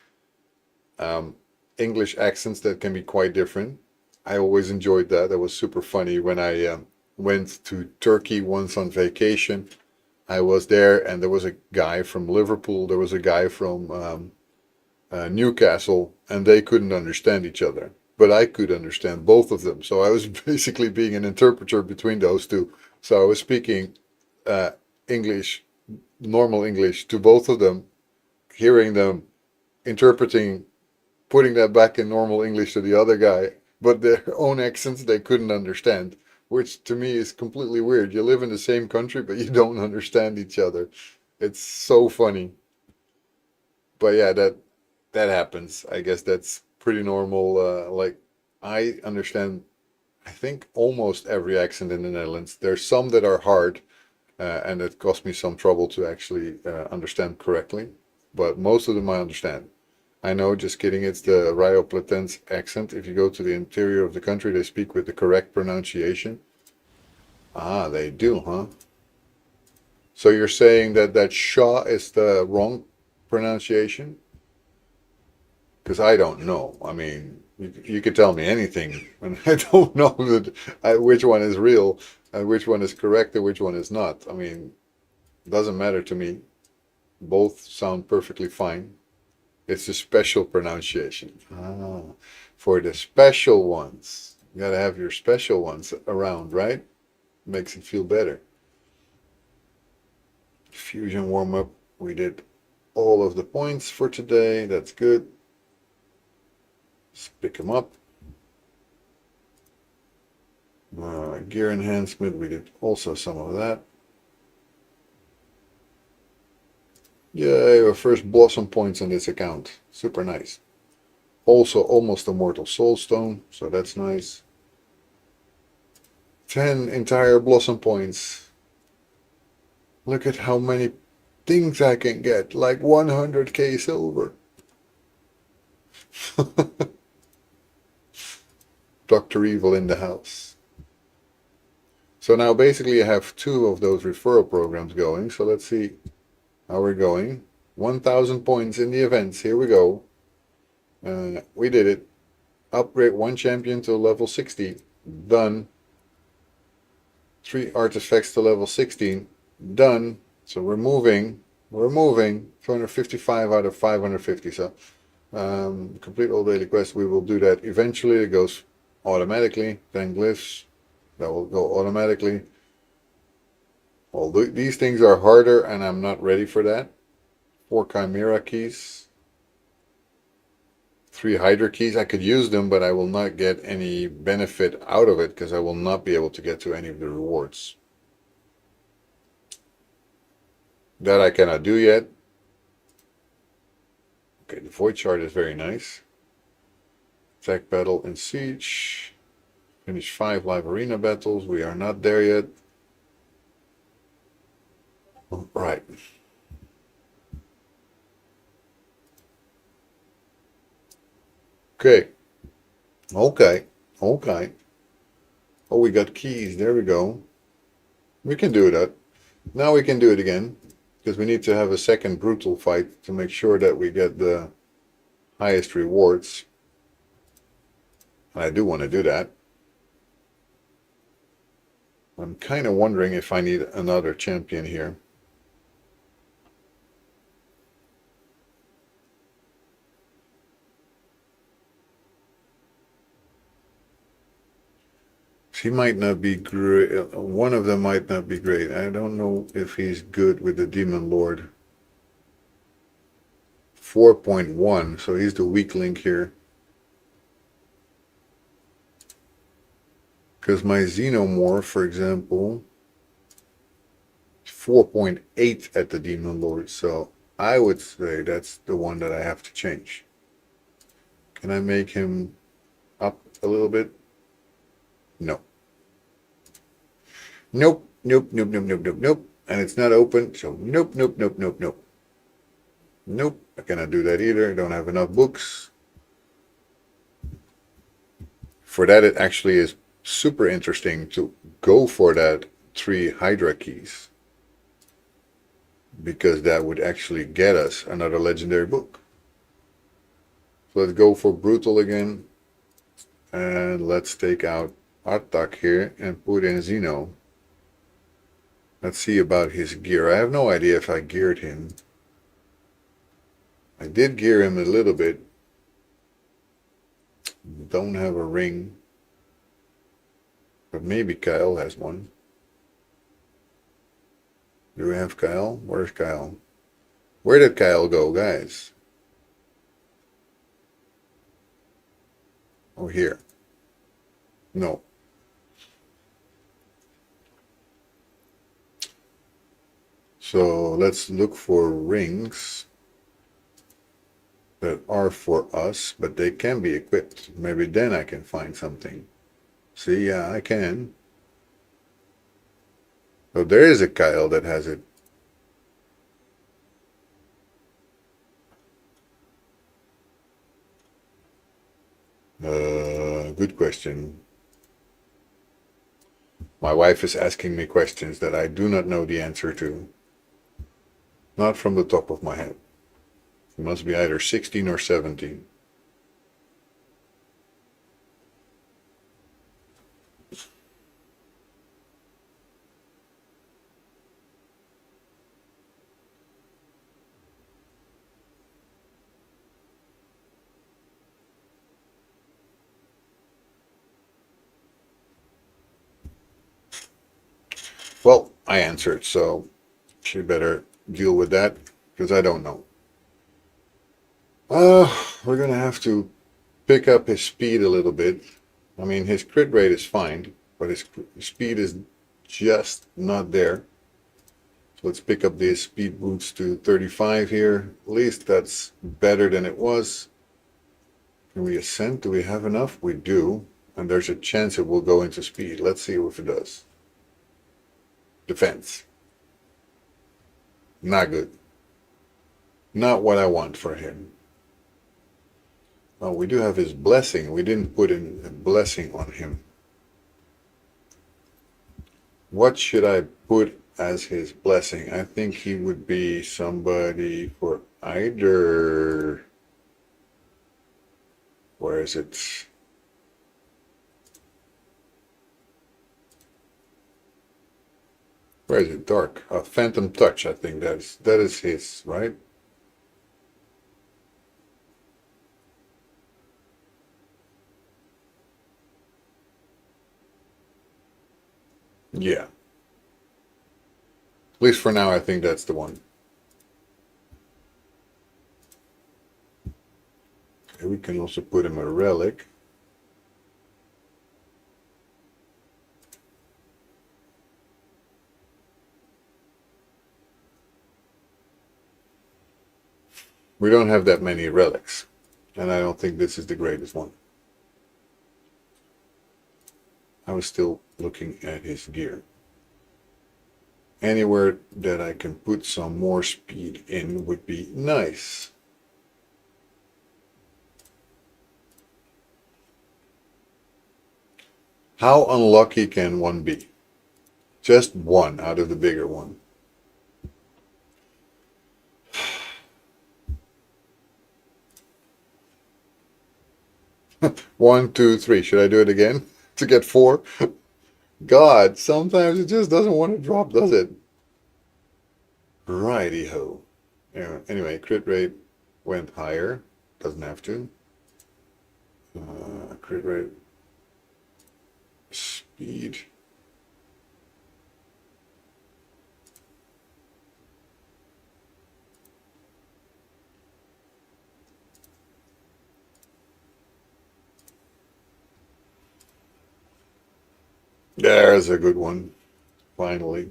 [SPEAKER 2] um, English accents that can be quite different. I always enjoyed that. That was super funny when I went to Turkey once on vacation. I was there, and there was a guy from Liverpool. There was a guy from Newcastle, and they couldn't understand each other. But I could understand both of them. So I was basically being an interpreter between those two. So I was speaking uh, English, normal English, to both of them, hearing them interpreting, putting that back in normal English to the other guy, but their own accents they couldn't understand, which to me is completely weird. You live in the same country, but you don't understand each other. It's so funny. But yeah, that happens. I guess that's pretty normal. Like I understand, I think almost every accent in the Netherlands. There's some that are hard, and it cost me some trouble to actually understand correctly. but most of them I understand. I know, just kidding, it's the Rioplatense accent. If you go to the interior of the country, they speak with the correct pronunciation. Ah, they do, huh? So you're saying that that Shaw is the wrong pronunciation? Because I don't know. I mean, you could tell me anything, and I don't know which one is real and which one is correct and which one is not. I mean, it doesn't matter to me. Both sound perfectly fine. It's a special pronunciation. Ah, for the special ones. You gotta have your special ones around, right? Makes it feel better. Fusion warm up. We did all of the points for today. That's good. Let's pick them up. Gear enhancement. We did also some of that. Yay, our first blossom points on this account. Super nice. Also almost a mortal soul stone, so that's nice. 10 entire blossom points. Look at how many things I can get, like 100k silver. Dr. Evil in the house. So now basically I have 2 of those referral programs going, so let's see how we're going. 1000 points in the events, here we go. We did it. Upgrade 1 champion to level 60. Done. 3 artifacts to level 16. Done. So we're moving. We're moving. 255 out of 550. So complete all daily quests. We will do that eventually. It goes automatically. 10 glyphs. That will go automatically. Well, these things are harder and I'm not ready for that. 4 Chimera keys. 3 Hydra keys. I could use them, but I will not get any benefit out of it because I will not be able to get to any of the rewards. That I cannot do yet. Okay, the Void Shard is very nice. Attack battle and siege. Finish 5 live arena battles. We are not there yet. Right. Okay. Okay. Okay. Oh, we got keys. There we go. We can do that. Now we can do it again. Because we need to have a second brutal fight to make sure that we get the highest rewards. And I do want to do that. I'm kind of wondering if I need another champion here. He might not be great. One of them might not be great. I don't know if he's good with the Demon Lord. 4.1, so he's the weak link here. Because my Xenomorph, for example, 4.8 at the Demon Lord, so I would say that's the one that I have to change. Can I make him up a little bit? No. Nope, nope, nope, nope, nope, nope, nope. And it's not open, so nope, nope, nope, nope, nope. Nope, I cannot do that either. I don't have enough books. For that, it actually is super interesting to go for that 3 Hydra keys. Because that would actually get us another legendary book. So let's go for Brutal again. And let's take out Artak here and put in Xeno. Let's see about his gear. I have no idea if I geared him. I did gear him a little bit. Don't have a ring. But maybe Kyle has one. Do we have Kyle? Where's Kyle? Where did Kyle go, guys? Oh, here. No. So let's look for rings that are for us, but they can be equipped. Maybe then I can find something. See, yeah, I can. So there is a Kyle that has it. Good question. My wife is asking me questions that I do not know the answer to. Not from the top of my head. It must be either 16 or 17. Well, I answered, so she better deal with that because I don't know. We're gonna have to pick up his speed a little bit. I mean, his crit rate is fine, but his speed is just not there. So let's pick up the speed boost to 35 here. At least that's better than it was. Can we ascend? Do we have enough? We do. And there's a chance it will go into speed. Let's see if it does. Defense. Not good. Not what I want for him. Oh, we do have his blessing. We didn't put in a blessing on him. What should I put as his blessing? I think he would be somebody for either. Where is it? Where is it? Dark. Phantom Touch. I think that is his, right? Yeah. At least for now, I think that's the one. Okay, we can also put him a relic. We don't have that many relics, and I don't think this is the greatest one. I was still looking at his gear. Anywhere that I can put some more speed in would be nice. How unlucky can one be? Just one out of the bigger one. One, two, three. Should I do it again to get four? God, sometimes it just doesn't want to drop, does it? Righty-ho. Yeah, anyway, crit rate went higher. Doesn't have to. Crit rate. Speed. There's a good one. Finally.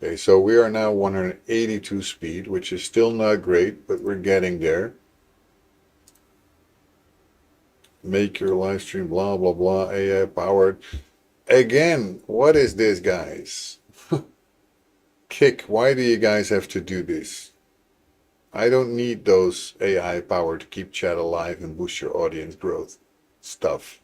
[SPEAKER 2] Okay, so we are now 182 speed, which is still not great, but we're getting there. Make your live stream, blah, blah, blah, AI powered. Again, what is this, guys? Kick, why do you guys have to do this? I don't need those AI power to keep chat alive and boost your audience growth stuff.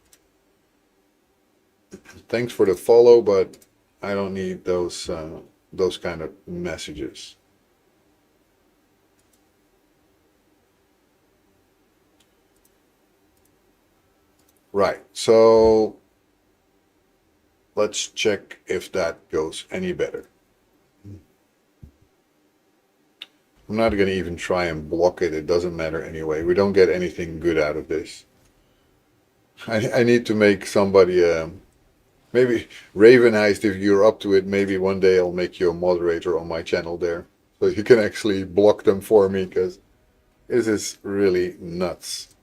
[SPEAKER 2] Thanks for the follow, but I don't need those kind of messages. Right, so let's check if that goes any better. I'm not going to even try and block it. It doesn't matter anyway. We don't get anything good out of this. I need to make somebody, maybe Ravenheist, if you're up to it, maybe one day I'll make you a moderator on my channel there. So you can actually block them for me, because this is really nuts.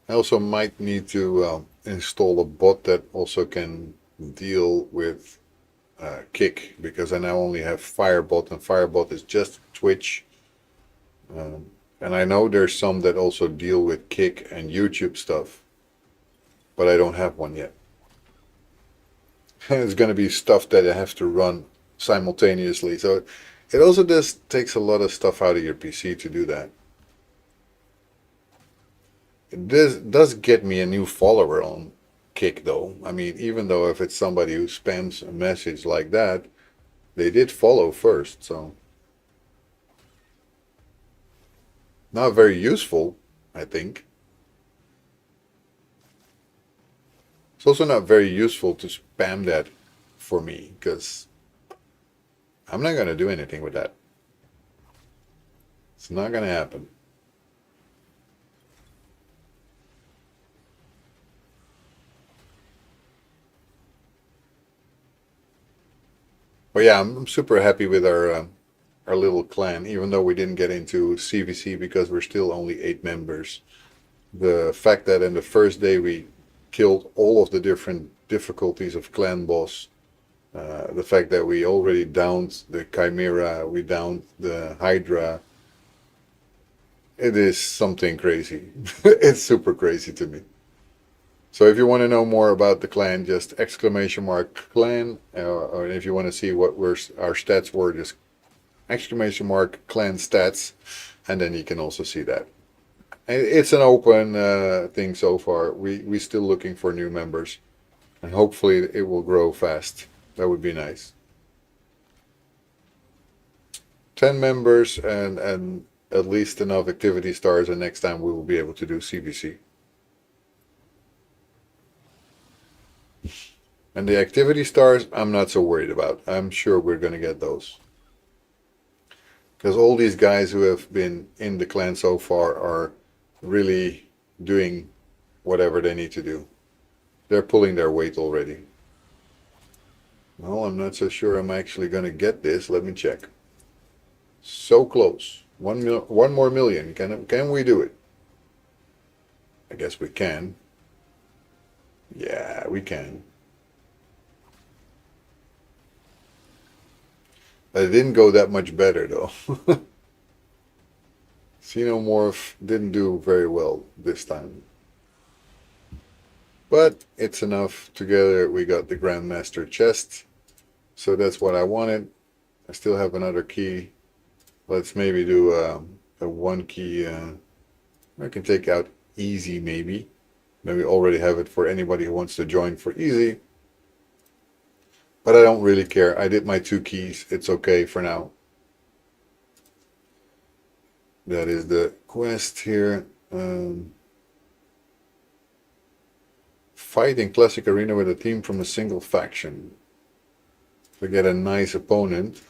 [SPEAKER 2] I also might need to install a bot that also can deal with Kick, because I now only have Firebot, and Firebot is just Twitch. And I know there's some that also deal with Kick and YouTube stuff, but I don't have one yet. It's going to be stuff that I have to run simultaneously. So it also just takes a lot of stuff out of your PC to do that. This does get me a new follower on Kick, though. I mean, even though if it's somebody who spams a message like that, they did follow first, so not very useful, I think. It's also not very useful to spam that for me, because I'm not going to do anything with that. It's not going to happen. But yeah, I'm super happy with our little clan, even though we didn't get into CVC because we're still only 8 members. The fact that in the first day we killed all of the different difficulties of clan boss, the fact that we already downed the Chimera, we downed the Hydra, it is something crazy. It's super crazy to me. So if you want to know more about the clan, just exclamation mark clan, or if you want to see what our stats were, just exclamation mark clan stats, and then you can also see that. It's an open thing so far. We're still looking for new members, and hopefully it will grow fast. That would be nice. 10 members and at least enough activity stars, and next time we will be able to do CVC. And the activity stars, I'm not so worried about. I'm sure we're going to get those. Because all these guys who have been in the clan so far are really doing whatever they need to do. They're pulling their weight already. Well, I'm not so sure I'm actually going to get this. Let me check. So close. One more million. Can we do it? I guess we can. Yeah, we can. But it didn't go that much better, though. Xenomorph didn't do very well this time. But it's enough. Together we got the Grandmaster chest. So that's what I wanted. I still have another key. Let's maybe do a one key. I can take out easy maybe. Maybe already have it for anybody who wants to join for easy. But I don't really care. I did my 2 keys. It's okay for now. That is the quest here. Fight in Classic Arena with a team from a single faction. To get a nice opponent.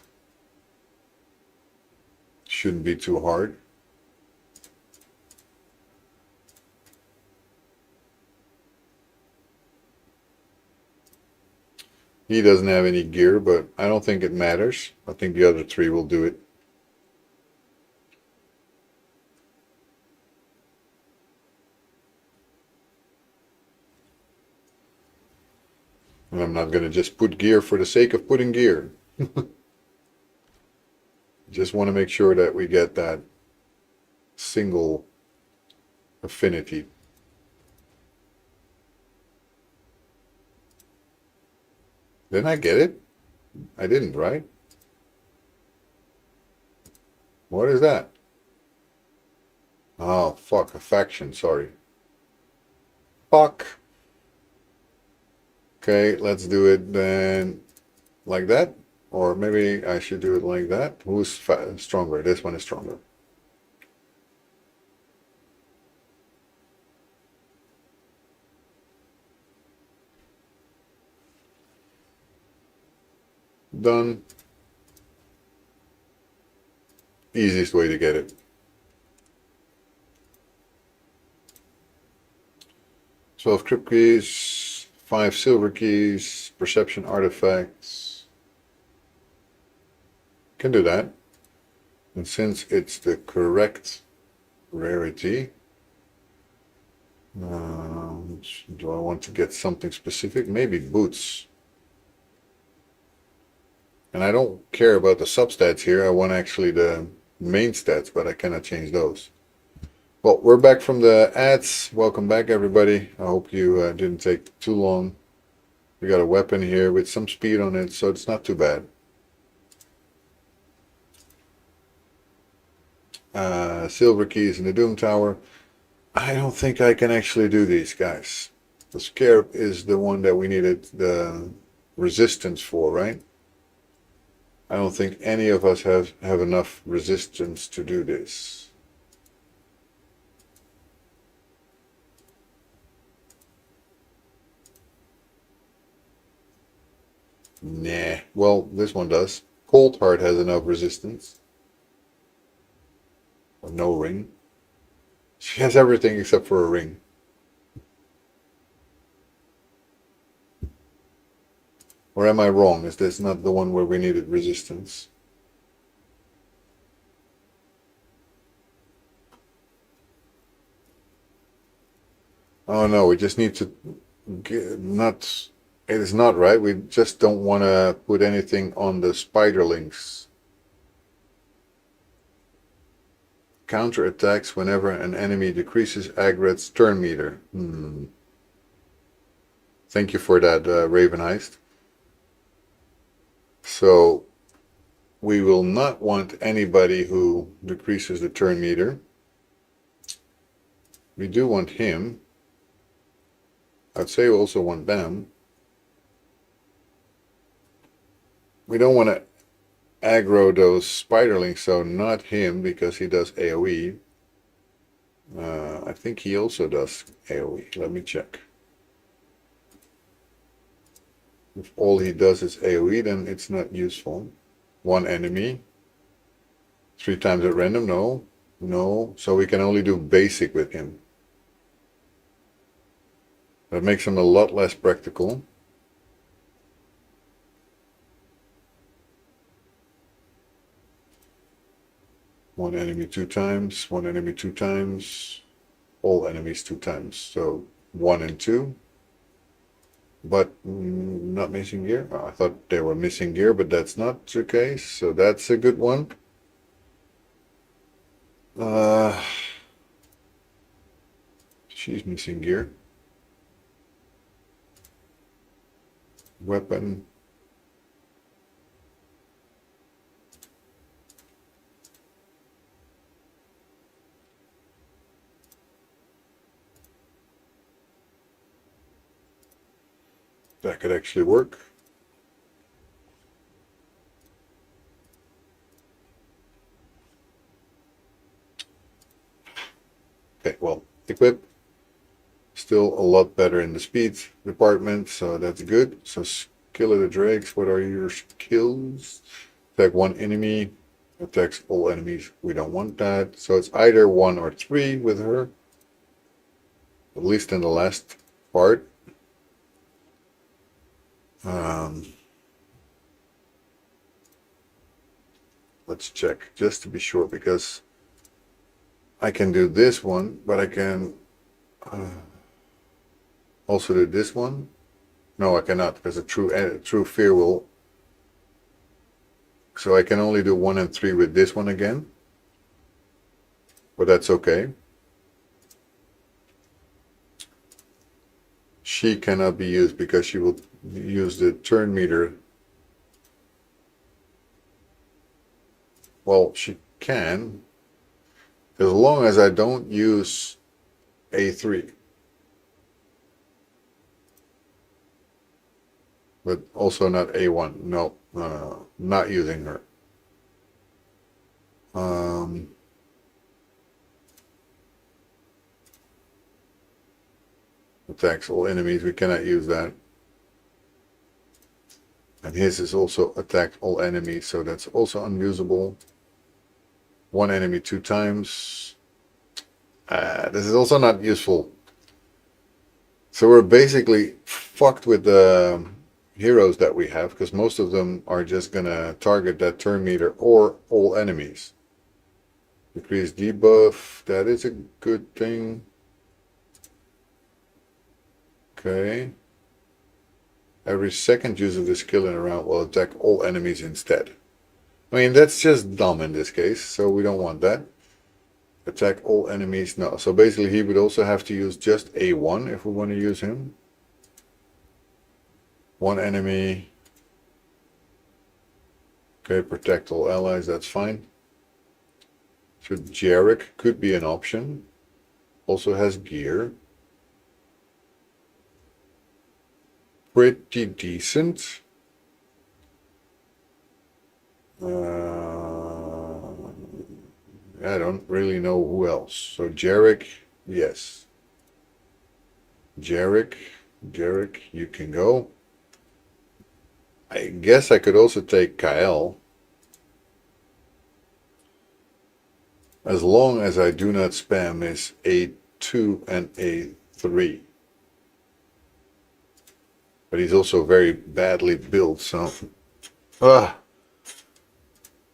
[SPEAKER 2] Shouldn't be too hard. He doesn't have any gear, but I don't think it matters. I think the other 3 will do it. And I'm not going to just put gear for the sake of putting gear. Just want to make sure that we get that single affinity. Didn't I get it? I didn't, right? What is that? Oh, fuck, a faction, sorry. Fuck. Okay, let's do it then like that. Or maybe I should do it like that. Who's stronger? This one is stronger. Done. Easiest way to get it. 12 crypt keys, 5 silver keys, perception artifacts. Can do that. And since it's the correct rarity, do I want to get something specific? Maybe boots. And I don't care about the substats here. I want actually the main stats, but I cannot change those. Well, we're back from the ads. Welcome back, everybody. I hope you didn't take too long. We got a weapon here with some speed on it, so it's not too bad. Silver keys in the Doom Tower. I don't think I can actually do these, guys. The Scarab is the one that we needed the resistance for, right? I don't think any of us have enough resistance to do this. Nah. Well, this one does. Cold Heart has enough resistance. Or no ring. She has everything except for a ring. Or am I wrong? Is this not the one where we needed resistance? Oh no, we just need to not. It is not right. We just don't want to put anything on the spiderlings. Counter attacks whenever an enemy decreases Agret's turn meter. Thank you for that, Raven Heist. So we will not want anybody who decreases the turn meter. We do want him. I'd say we also want them. We don't want to aggro those spiderlings, so not him because he does AoE. I think he also does AoE. Let me check. If all he does is AoE, then it's not useful. One enemy. 3 times at random? No. No. So we can only do basic with him. That makes him a lot less practical. One enemy 2 times, one enemy 2 times, all enemies 2 times. So 1 and 2. But not missing gear. Oh, I thought they were missing gear, but that's not the case. So that's a good one. She's missing gear. Weapon. That could actually work. Okay, well, equip. Still a lot better in the speed department, so that's good. So skill of the Drakes, what are your skills? Attack 1 enemy, attacks all enemies. We don't want that. So it's either 1 or 3 with her. At least in the last part. Let's check just to be sure, because I can do this one, but I can also do this one. No, I cannot, because a true fear will. So I can only do 1 and 3 with this one again, but that's okay. She cannot be used because she will use the turn meter. Well, she can, as long as I don't use A3. But also not A1. No, not using her. Attacks all enemies. We cannot use that. And his is also attack all enemies, so that's also unusable. 1 enemy 2 times. This is also not useful. So we're basically fucked with the heroes that we have, because most of them are just gonna target that turn meter or all enemies. Decrease debuff, that is a good thing. Okay. Every second use of the skill in a round will attack all enemies instead. I mean, that's just dumb in this case, so we don't want that. Attack all enemies. No, so basically he would also have to use just A1 if we want to use him. One enemy. Okay, protect all allies, that's fine. So Jarek could be an option. Also has gear. Pretty decent. I don't really know who else. So Jarek, yes. Jarek, you can go. I guess I could also take Kael. As long as I do not spam his A2 and A3. But he's also very badly built, so...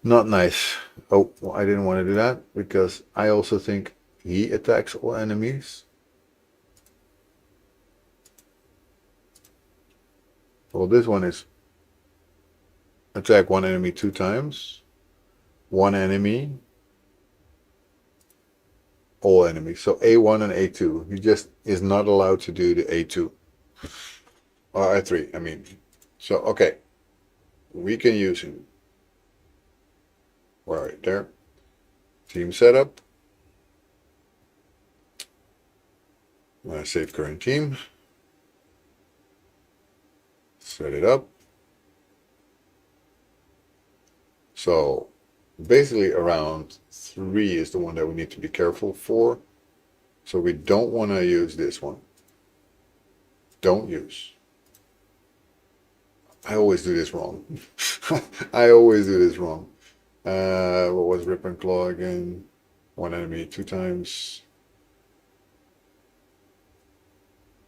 [SPEAKER 2] not nice. Oh, well, I didn't want to do that, because I also think he attacks all enemies. Well, this one is attack one enemy 2 times. One enemy. All enemies. So A1 and A2. He just is not allowed to do the A2. Or A3, I mean. So, okay. We can use him. Right there. Team setup. Save current team. Set it up. So basically around 3 is the one that we need to be careful for. So we don't want to use this one. Don't use. I always do this wrong. I always do this wrong. What was Rip and Claw again? One enemy 2 times.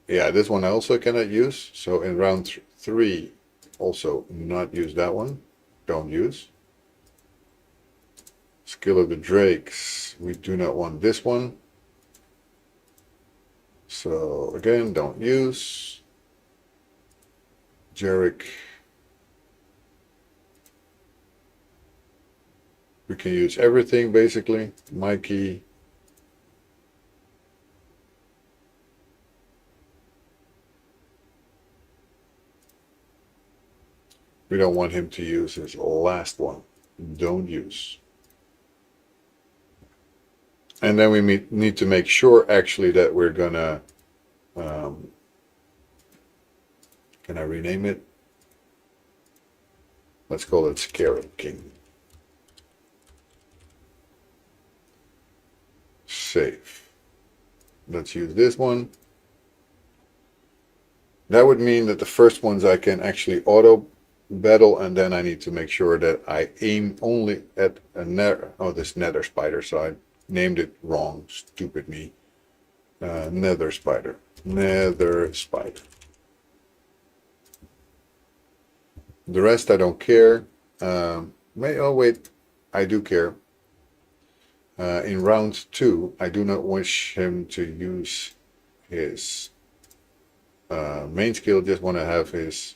[SPEAKER 2] Yeah, this one I also cannot use. So in round 3, also not use that one. Don't use. Skill of the Drakes. We do not want this one. So again, don't use. Jarek. We can use everything basically. Mikey. We don't want him to use his last one. Don't use. And then we need to make sure actually that we're gonna, can I rename it? Let's call it Scarab King. Save. Let's use this one. That would mean that the first ones I can actually auto battle, and then I need to make sure that I aim only at a this nether spider, so I named it wrong. Stupid me. Nether spider. Nether spider. The rest I don't care. Oh wait, I do care. In round 2, I do not wish him to use his main skill. Just want to have his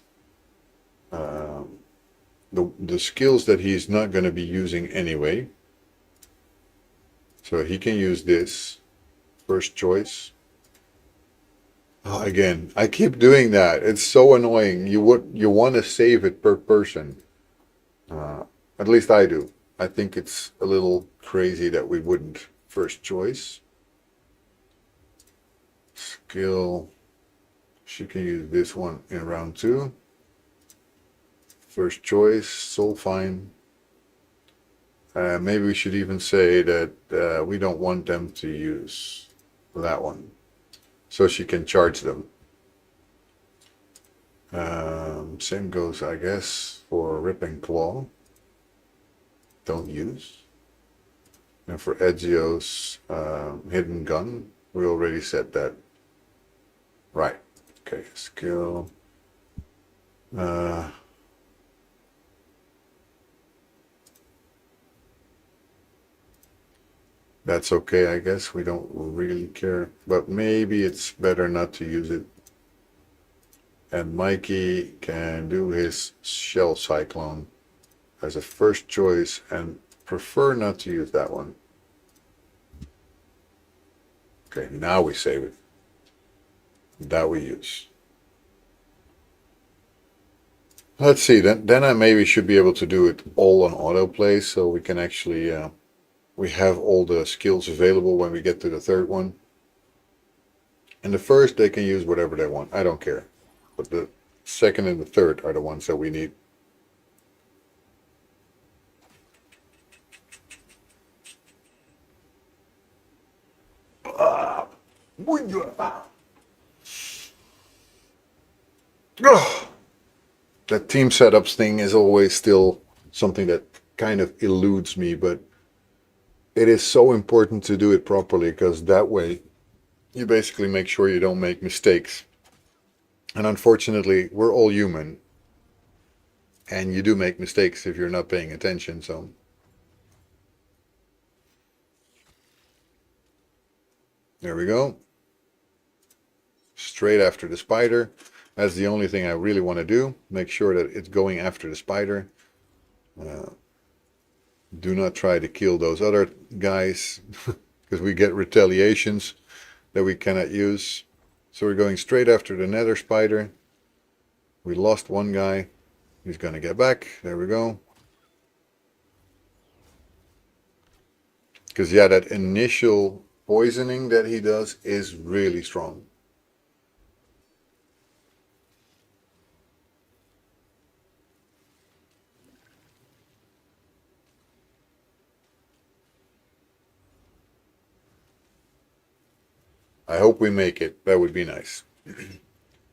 [SPEAKER 2] the skills that he's not going to be using anyway. So he can use this first choice. Oh, again, I keep doing that. It's so annoying. You want to save it per person. At least I do. I think it's a little crazy that we wouldn't. First choice. Skill. She can use this one in round 2. First choice, Soul Fine. Maybe we should even say that we don't want them to use that one. So she can charge them. Same goes, I guess, for Rip and Claw. Don't use. And for Ezio's Hidden Gun, we already said that. Right. Okay, skill. That's okay, I guess. We don't really care. But maybe it's better not to use it. And Mikey can do his Shell Cyclone as a first choice and prefer not to use that one. Okay, now we save it. That we use. Let's see, then I maybe should be able to do it all on autoplay so we can actually, we have all the skills available when we get to the third one. And the first, they can use whatever they want. I don't care. But the second and the third are the ones that we need. That team setups thing is always still something that kind of eludes me, but it is so important to do it properly because that way you basically make sure you don't make mistakes. And unfortunately, we're all human, and you do make mistakes if you're not paying attention. So there we go. Straight after the spider. That's the only thing I really want to do. Make sure that it's going after the spider. Do not try to kill those other guys because we get retaliations that we cannot use. So we're going straight after the nether spider. We lost one guy. He's going to get back. There we go. Because yeah, that initial poisoning that he does is really strong. I hope we make it. That would be nice.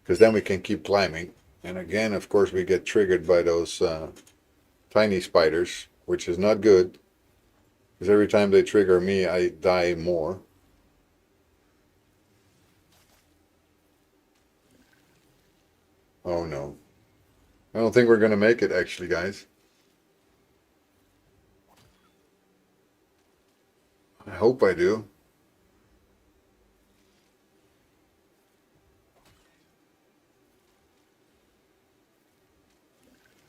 [SPEAKER 2] Because then we can keep climbing. And again, of course, we get triggered by those tiny spiders, which is not good. Because every time they trigger me, I die more. Oh no. I don't think we're going to make it, actually, guys. I hope I do.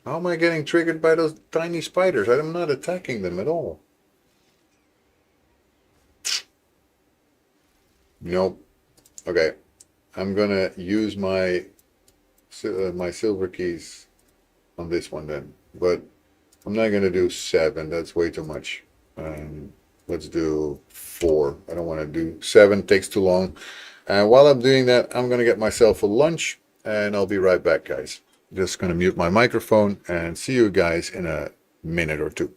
[SPEAKER 2] How am I getting triggered by those tiny spiders? I'm not attacking them at all. Nope. Okay. I'm gonna use my silver keys on this one then. But I'm not gonna do 7. That's way too much. Let's do 4. I don't want to do 7. Takes too long. And while I'm doing that, I'm gonna get myself a lunch, and I'll be right back, guys. Just gonna mute my microphone and see you guys in a minute or two.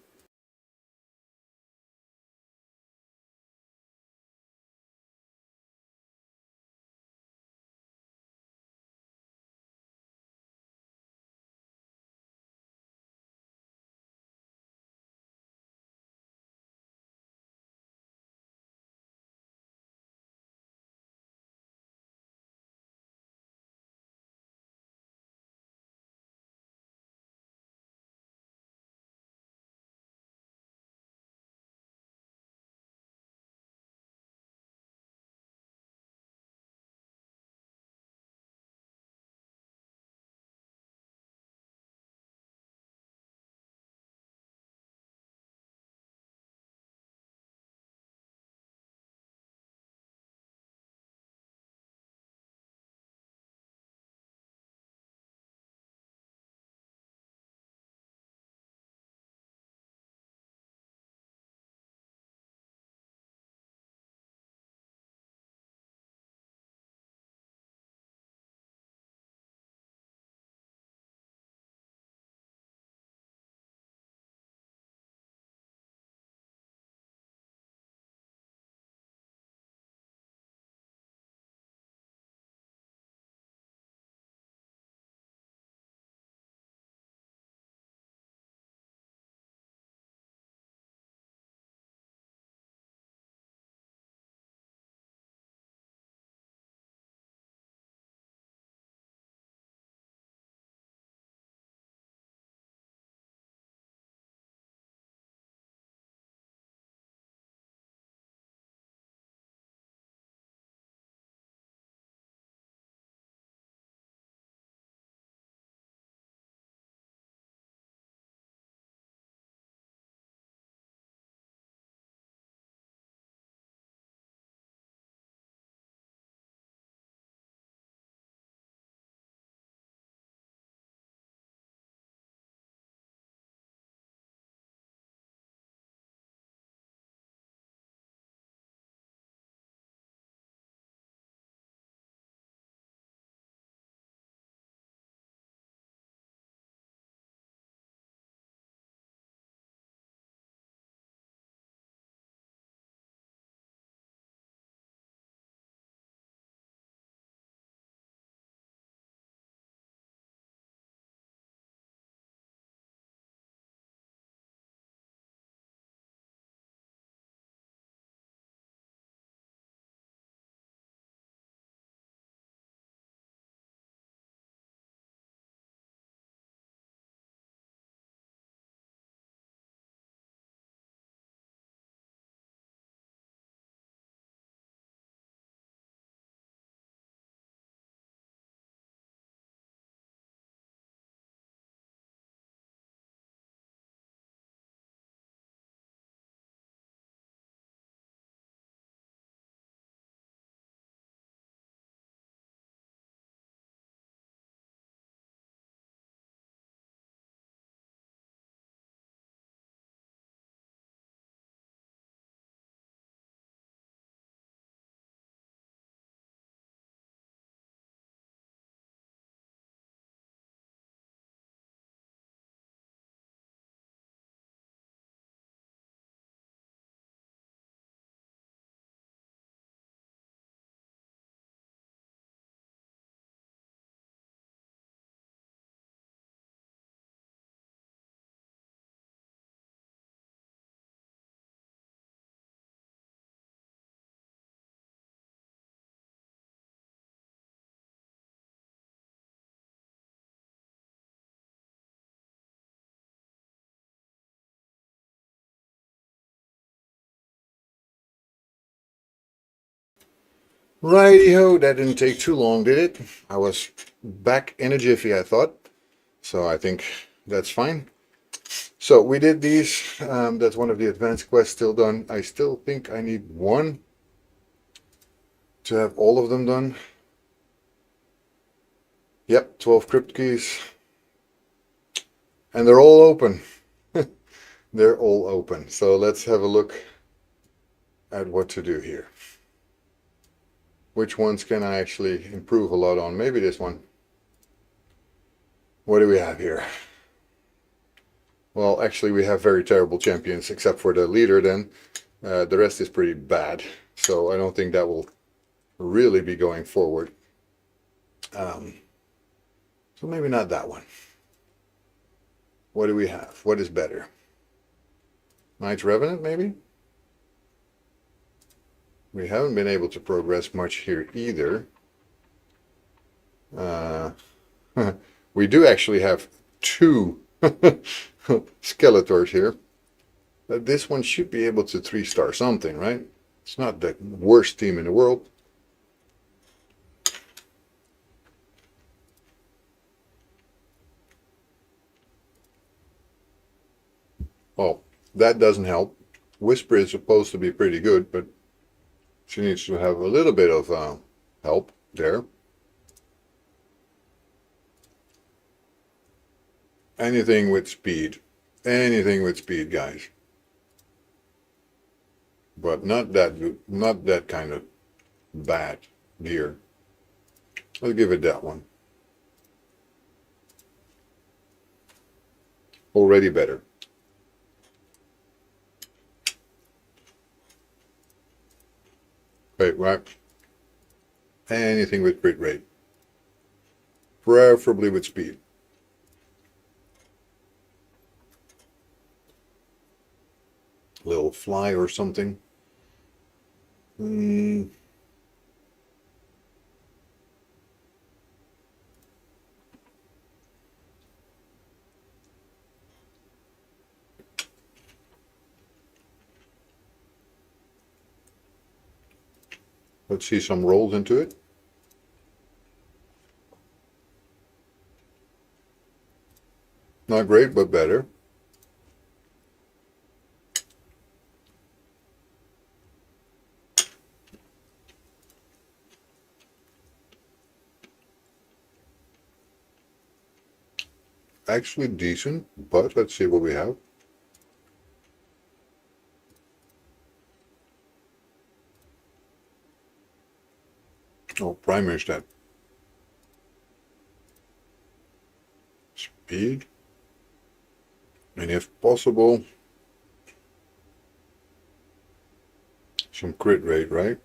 [SPEAKER 2] Righty-ho, that didn't take too long, did it? I was back in a jiffy, I thought. So I think that's fine. So we did these. That's one of the advanced quests still done. I still think I need one to have all of them done. Yep, 12 crypt keys. And they're all open. They're all open. So let's have a look at what to do here. Which ones can I actually improve a lot on? Maybe this one. What do we have here? Well, actually, we have very terrible champions, except for the leader then. The rest is pretty bad. So I don't think that will really be going forward. So maybe not that one. What do we have? What is better? Knight's Revenant, maybe? We haven't been able to progress much here either. We do actually have two Skeletors here. This one should be able to 3-star something, right? It's not the worst team in the world. Oh, that doesn't help. Whisper is supposed to be pretty good, but she needs to have a little bit of help there. Anything with speed. Anything with speed, guys. But not that good, not that kind of bad gear. Let's give it that one. Already better. Wait, right? Anything with crit rate. Preferably with speed. Little fly or something. Let's see some rolls into it. Not great, but better. Actually decent, but let's see what we have. Oh, primary stat. Speed. And if possible, some crit rate, right?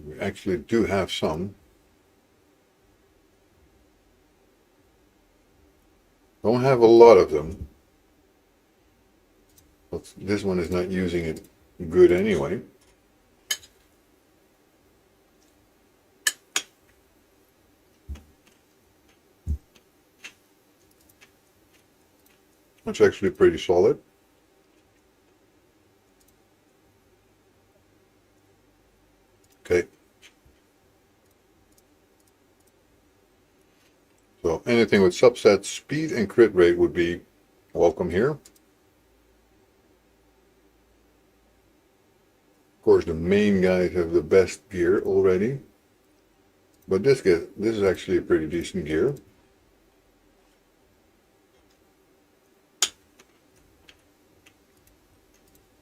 [SPEAKER 2] We actually do have some. Don't have a lot of them. But this one is not using it good anyway. That's actually pretty solid. Okay. So anything with subset, speed, and crit rate would be welcome here. Of course, the main guys have the best gear already. But this is actually a pretty decent gear.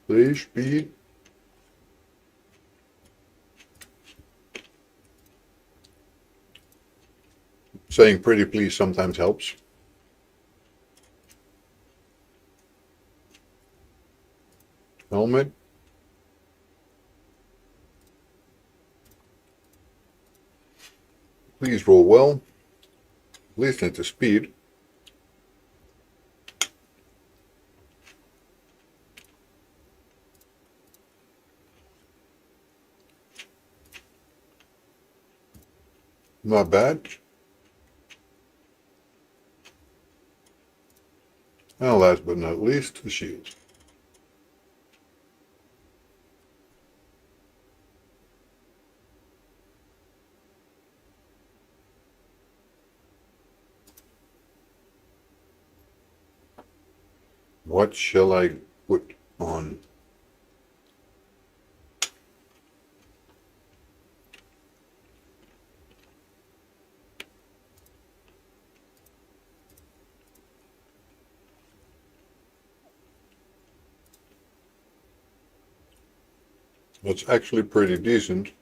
[SPEAKER 2] Please, speed. Saying pretty please sometimes helps. Helmet. Please roll well. At least into speed. Not bad. And last but not least, the shield. What shall I put on? That's actually pretty decent.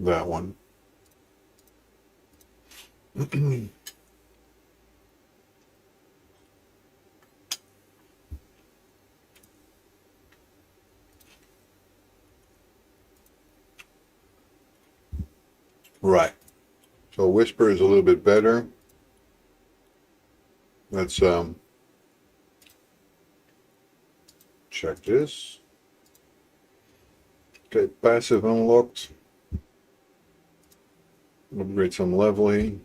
[SPEAKER 2] That one. Right. So whisper is a little bit better. Let's check this. Okay, passive unlocked. Upgrade some leveling.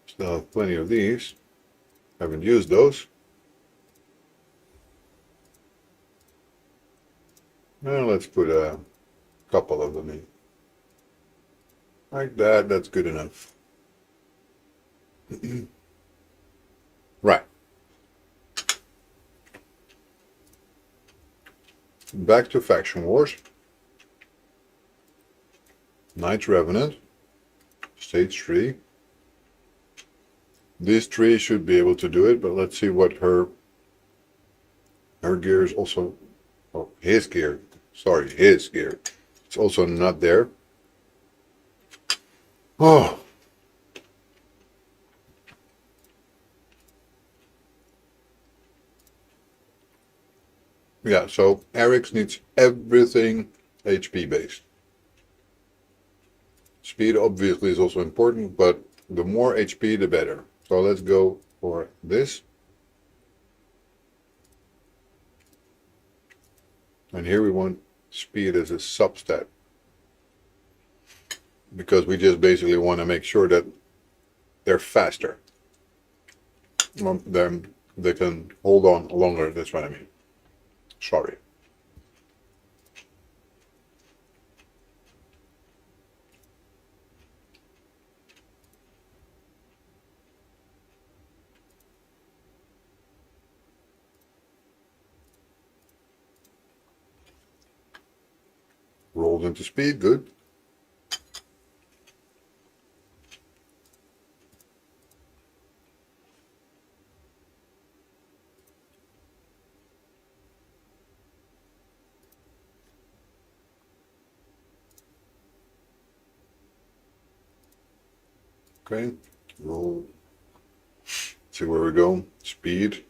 [SPEAKER 2] Still have plenty of these. Haven't used those. Now let's put a couple of them in. Like that, that's good enough. Right. Back to Faction Wars. Knight Revenant. Stage 3. These three should be able to do it, but let's see what her gear is also. Oh, his gear. Sorry, his gear. It's also not there. Oh. Yeah, so Eric's needs everything HP based. Speed obviously is also important, but the more HP the better. So let's go for this. And here we want speed as a substat. Because we just basically want to make sure that they're faster. Then they can hold on longer, that's what I mean. Sorry. Rolled into speed, good. Okay, roll. See where we go. Speed.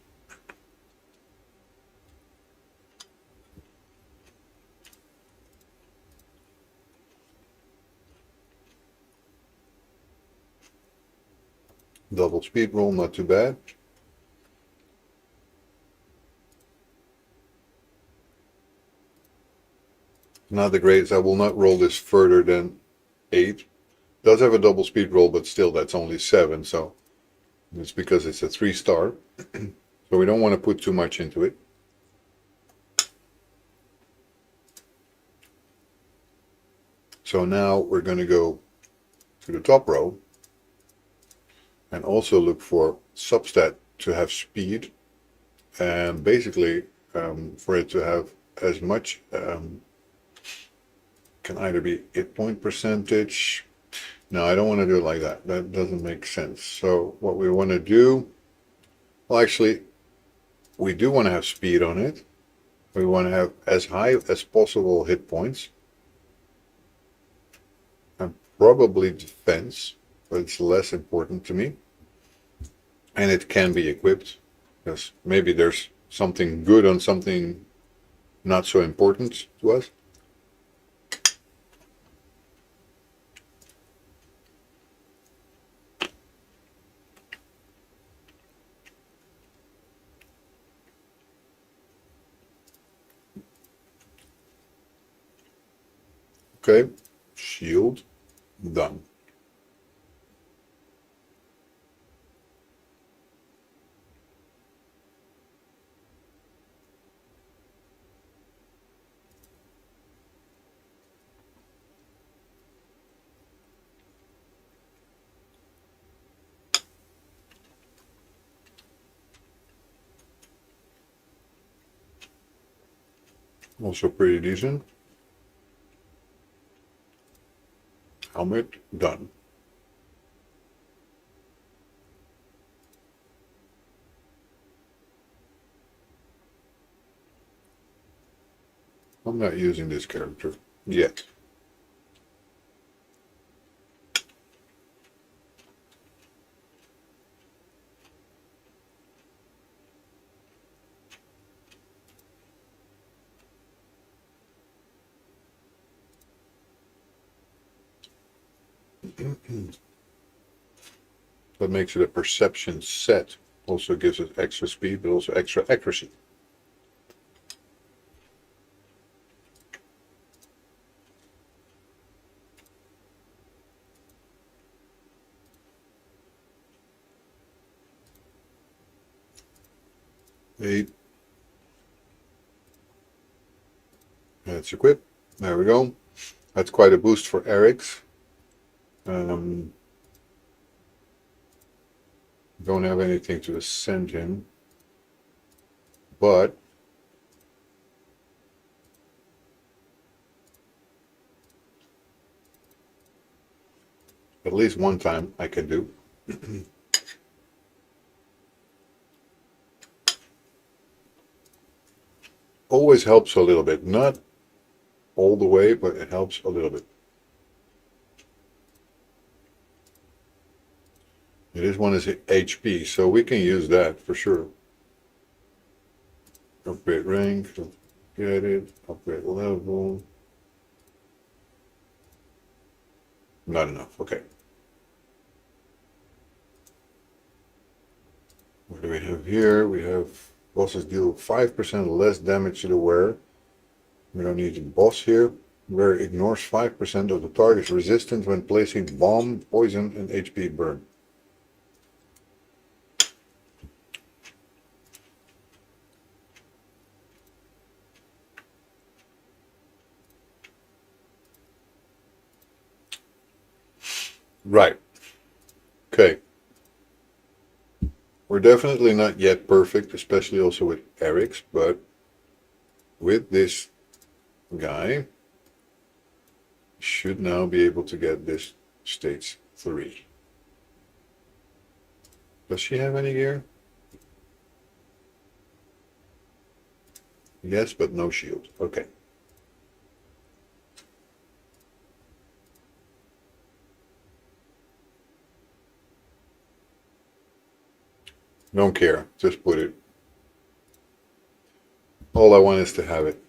[SPEAKER 2] Double speed roll, not too bad. Not the greatest. I will not roll this further than 8. Does have a double speed roll, but still that's only 7, so it's because it's a 3-star. So we don't want to put too much into it. So now we're going to go to the top row and also look for substat to have speed, and basically for it to have as much, can either be hit point percentage. No, I don't want to do it like that. That doesn't make sense. So what we want to do, well, actually, we do want to have speed on it. We want to have as high as possible hit points. And probably defense, but it's less important to me. And it can be equipped, because maybe there's something good on something not so important to us. Okay, Shield. Done. Also pretty decent. Helmet. Done. I'm not using this character yet. That makes it a perception set. Also gives us extra speed, but also extra accuracy. Eight. Let's equip. There we go. That's quite a boost for Eric's. Don't have anything to ascend him, but at least one time I can do. Always helps a little bit, not all the way, but it helps a little bit. This one is HP, so we can use that for sure. Upgrade rank, get it, upgrade level. Not enough, okay. What do we have here? We have bosses deal 5% less damage to the wearer. We don't need a boss here. Wearer ignores 5% of the target's resistance when placing bomb, poison, and HP burn. Right. Okay. We're definitely not yet perfect, especially also with Eric's, but with this guy, should now be able to get this stage 3. Does she have any gear? Yes, but no shield. Okay. Don't care. Just put it. All I want is to have it.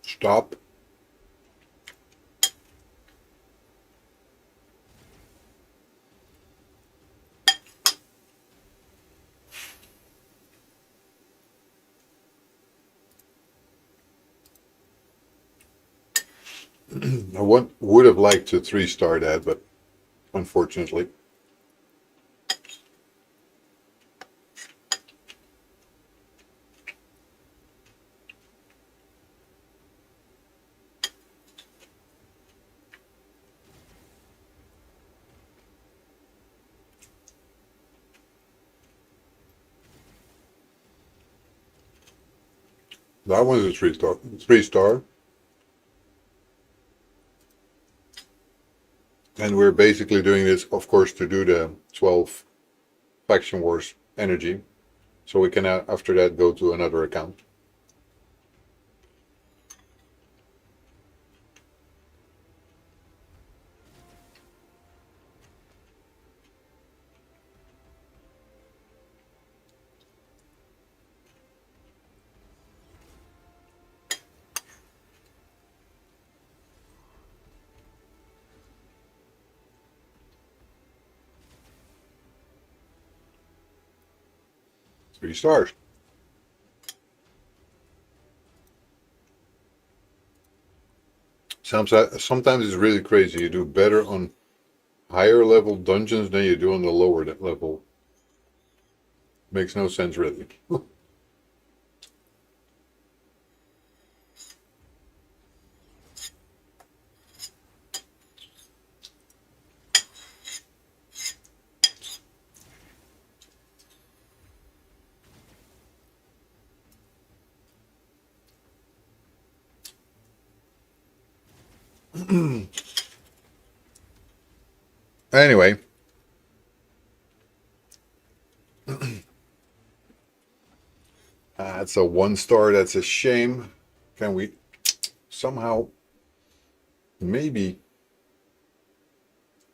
[SPEAKER 2] Stop. I would have liked to 3-star that, but unfortunately. That one's a 3-star. 3-star. And we're basically doing this, of course, to do the 12 Faction Wars energy. So we can, after that, go to another account. 3 stars. Sometimes it's really crazy. You do better on higher level dungeons than you do on the lower level. Makes no sense, really. Anyway, that's a 1 star. That's a shame. Can we somehow maybe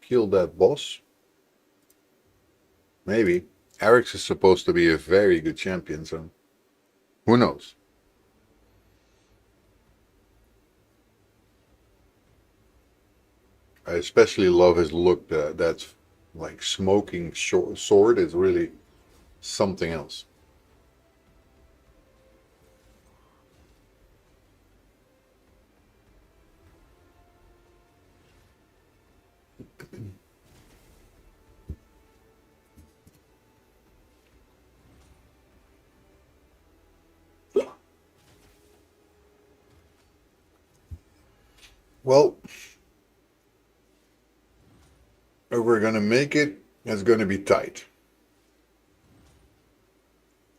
[SPEAKER 2] kill that boss? Maybe. Eric's is supposed to be a very good champion, so who knows? I especially love his look. That's like smoking sword is really something else. Well, if we're gonna make it, it's gonna be tight.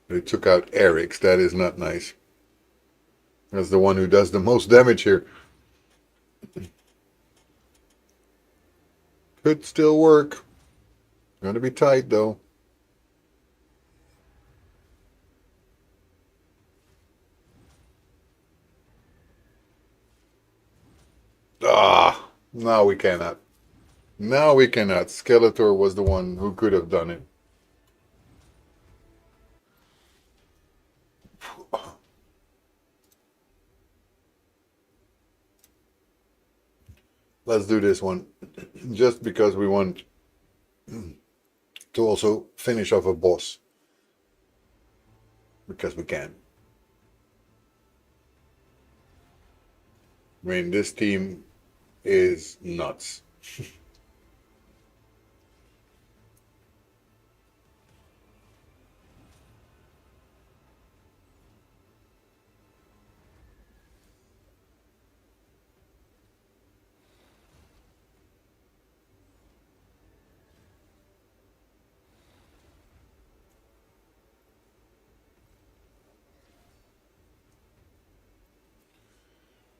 [SPEAKER 2] They took out Eric's. That is not nice. That's the one who does the most damage here. Could still work. Gonna be tight though. Ah, now we cannot. Now we cannot. Skeletor was the one who could have done it. Let's do this one. Just because we want to also finish off a boss. Because we can. I mean, this team is nuts.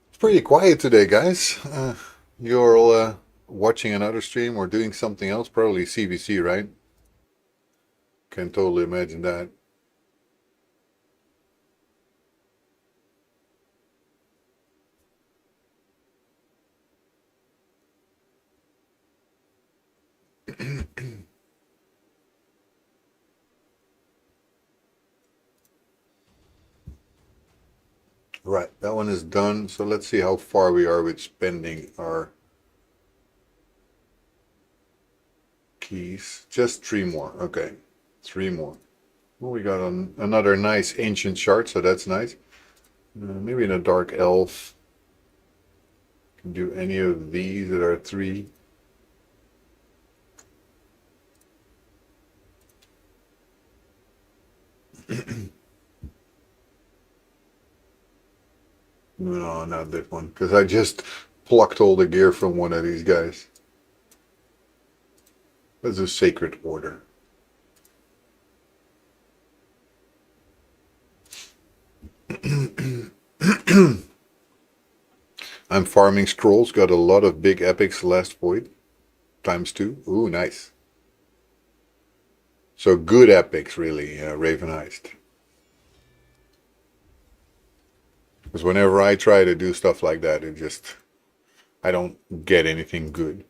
[SPEAKER 2] It's pretty quiet today, guys. You're all watching another stream or doing something else, probably CBC, right? Can totally imagine that. Right, that one is done. So let's see how far we are with spending our keys. Just 3 more. Okay, 3 more. Well, we got another nice ancient shard, so that's nice. Maybe in a dark elf. Can do any of these that are 3. No, not this one, because I just plucked all the gear from one of these guys. Let's do Sacred Order. I'm farming scrolls, got a lot of big epics last void. ×2. Ooh, nice. So good epics, really, Raven Heist. Because whenever I try to do stuff like that, I don't get anything good.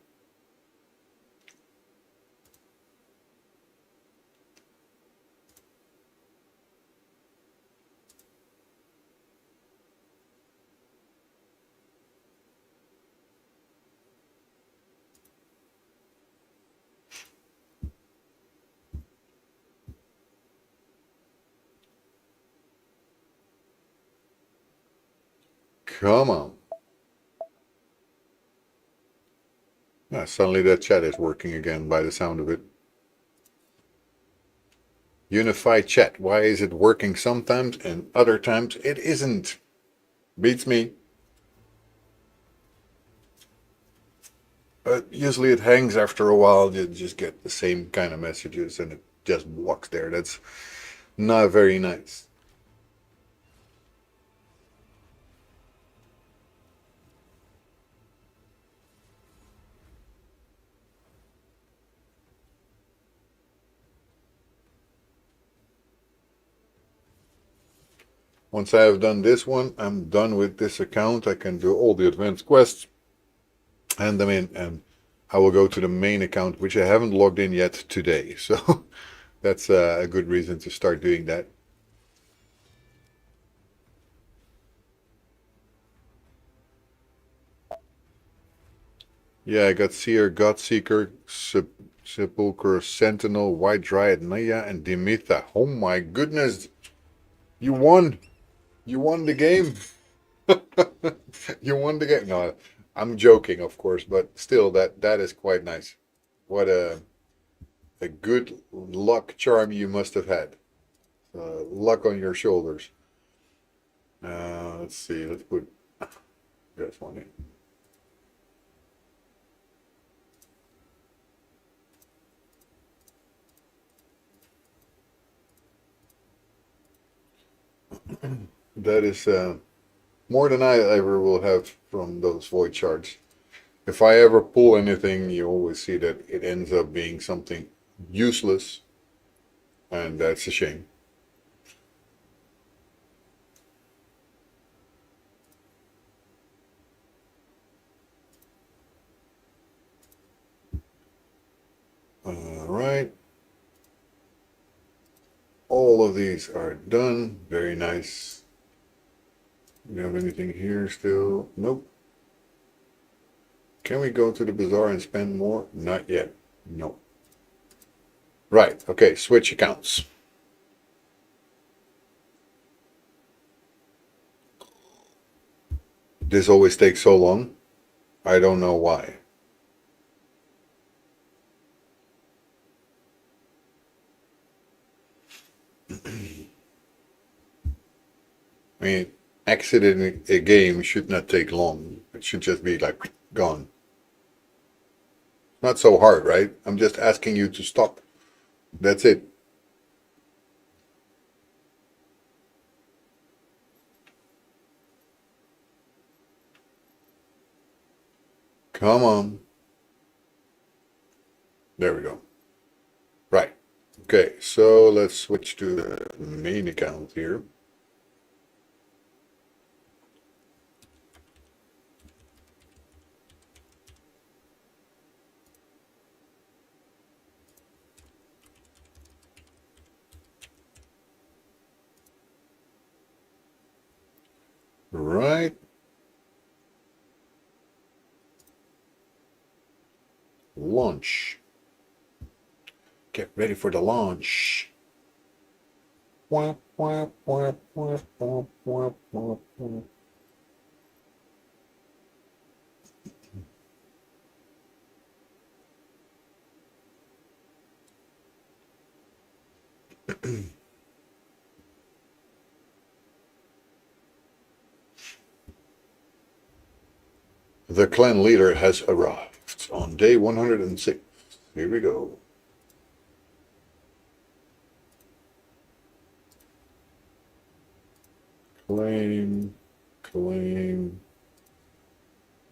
[SPEAKER 2] Come on. Yeah, suddenly that chat is working again by the sound of it. Unify chat. Why is it working sometimes and other times it isn't? Beats me. But usually it hangs after a while. You just get the same kind of messages and it just blocks there. That's not very nice. Once I have done this one, I'm done with this account. I can do all the advanced quests, hand them in, and I will go to the main account, which I haven't logged in yet today. So that's a good reason to start doing that. Yeah, I got Seer, Godseeker, Sepulchre, Sentinel, White Dryad, Naya, and Dimitha. Oh my goodness! You won! You won the game! You won the game. No, I'm joking, of course, but still, that is quite nice. What a good luck charm you must have had. Luck on your shoulders. Let's see. Let's put this one in. That is more than I ever will have from those void shards. If I ever pull anything, you always see that it ends up being something useless, and that's a shame. All right. All of these are done. Very nice. Do we have anything here still? Nope. Can we go to the bazaar and spend more? Not yet. Nope. Right. Okay. Switch accounts. This always takes so long. I don't know why. I mean, exiting a game should not take long. It should just be like gone. Not so hard, right? I'm just asking you to stop. That's it. Come on. There we go. Right. Okay, so let's switch to the main account here. Right. Launch. Get ready for the launch. Wah, wah, wah, wah, wah, wah, wah, wah. The clan leader has arrived on day 106. Here we go. Claim, claim.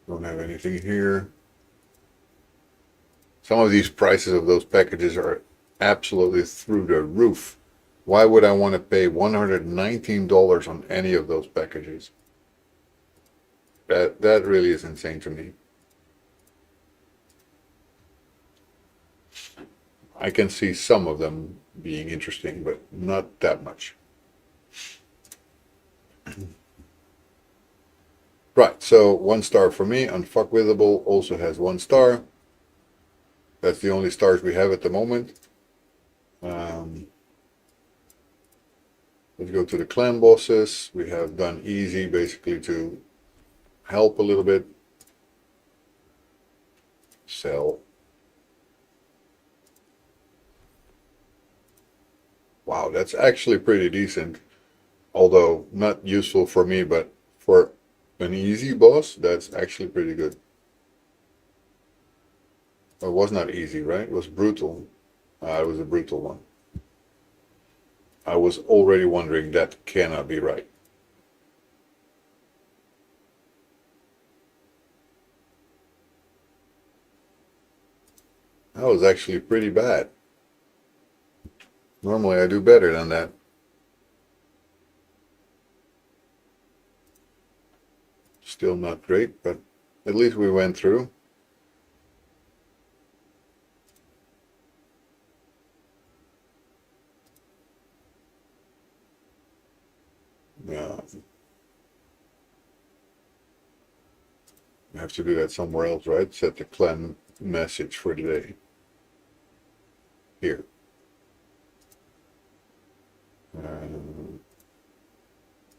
[SPEAKER 2] Don't have anything here. Some of these prices of those packages are absolutely through the roof. Why would I want to pay $119 on any of those packages? That really is insane to me. I can see some of them being interesting, but not that much. Right, so 1 star for me. Unfuckwithable also has 1 star. That's the only stars we have at the moment. Let's go to the clan bosses. We have done easy basically to help a little bit. Sell. Wow, that's actually pretty decent. Although not useful for me, but for an easy boss, that's actually pretty good. It was not easy, right? It was brutal. It was a brutal one. I was already wondering that cannot be right. That was actually pretty bad. Normally I do better than that. Still not great, but at least we went through. Yeah. I have to do that somewhere else, right? Set the clan message for today. Here.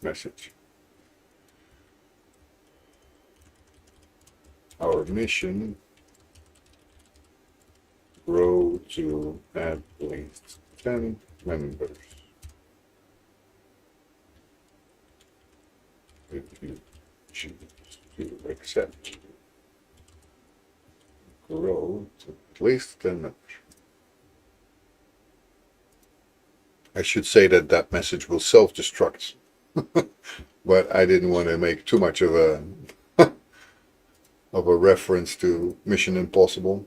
[SPEAKER 2] Message. Our mission, grow to at least 10 members. If you choose to accept, grow to at least 10 members. I should say that that message will self-destruct, but I didn't want to make too much of a reference to Mission Impossible.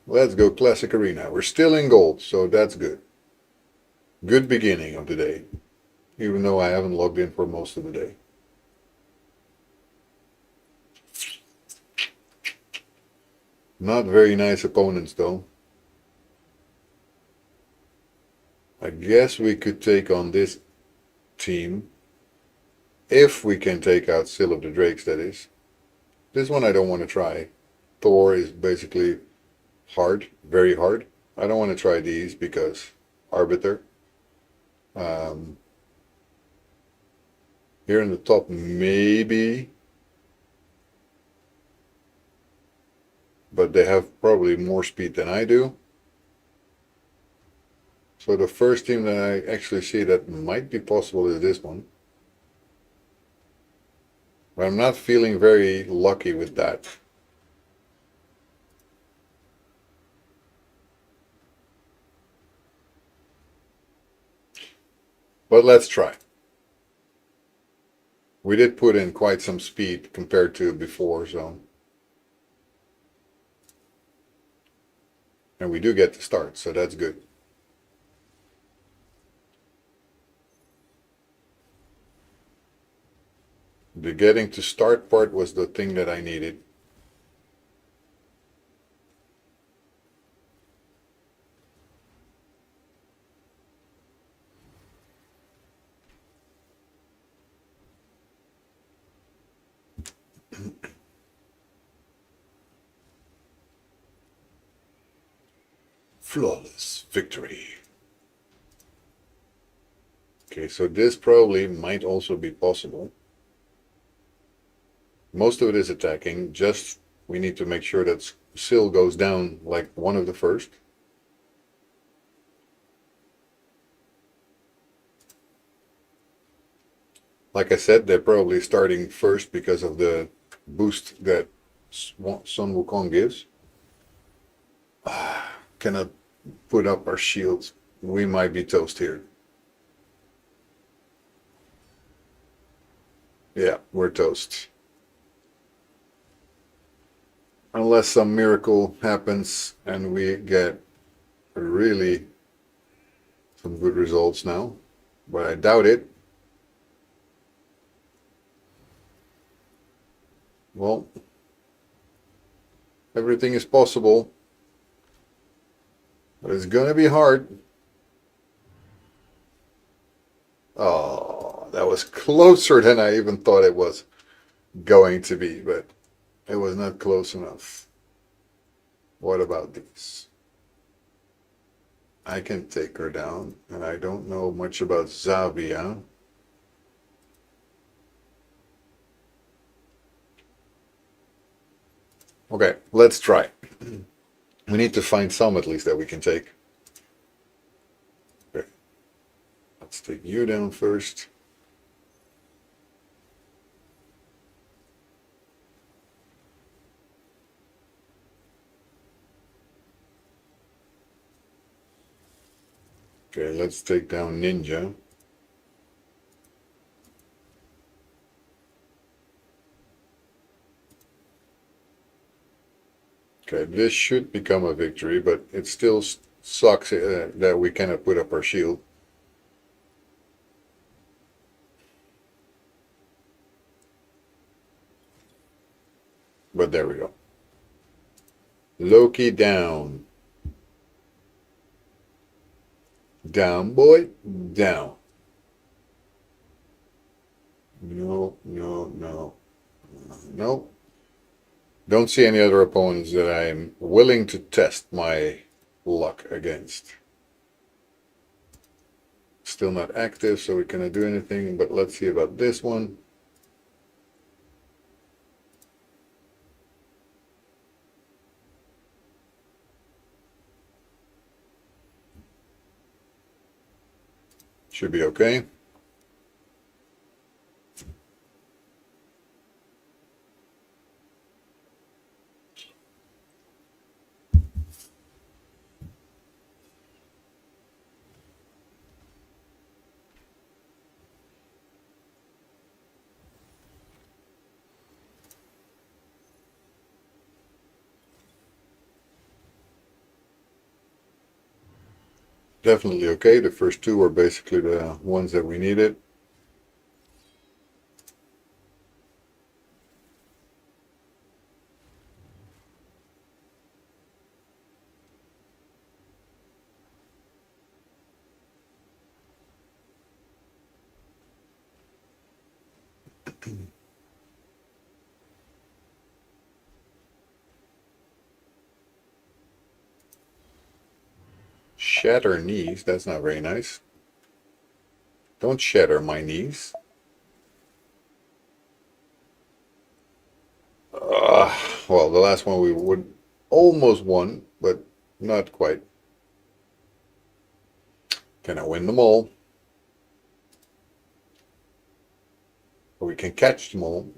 [SPEAKER 2] Let's go Classic Arena. We're still in gold, so that's good. Good beginning of the day, even though I haven't logged in for most of the day. Not very nice opponents, though. I guess we could take on this team if we can take out Seal of the Drakes, that is. This one I don't want to try. Thor is basically hard, very hard. I don't want to try these because Arbiter. Here in the top, maybe. But they have probably more speed than I do. So the first team that I actually see that might be possible is this one. But I'm not feeling very lucky with that. But let's try. We did put in quite some speed compared to before, so. And we do get to start, so that's good. The getting to start part was the thing that I needed. Flawless victory. Okay, so this probably might also be possible. Most of it is attacking, just we need to make sure that Syl goes down like one of the first. Like I said, they're probably starting first because of the boost that Sun Wukong gives. Cannot put up our shields. We might be toast here. Yeah, we're toast. Unless some miracle happens and we get really some good results now. But I doubt it. Well, everything is possible. But it's going to be hard. Oh, that was closer than I even thought it was going to be, but it was not close enough. What about these? I can take her down, and I don't know much about Zavia. Okay, let's try. We need to find some at least that we can take. Okay, let's take you down first. Okay, let's take down Ninja. Okay, this should become a victory, but it still sucks that we cannot put up our shield. But there we go. Loki down. Down, boy. Down. No, no, no. No. Don't see any other opponents that I'm willing to test my luck against. Still not active, so we cannot do anything, but let's see about this one. Should be okay. Definitely okay. The first two were basically the ones that we needed. Shatter knees, that's not very nice. Don't shatter my knees. Well, the last one we would almost won, but not quite. Can I win them all? Or we can catch them all.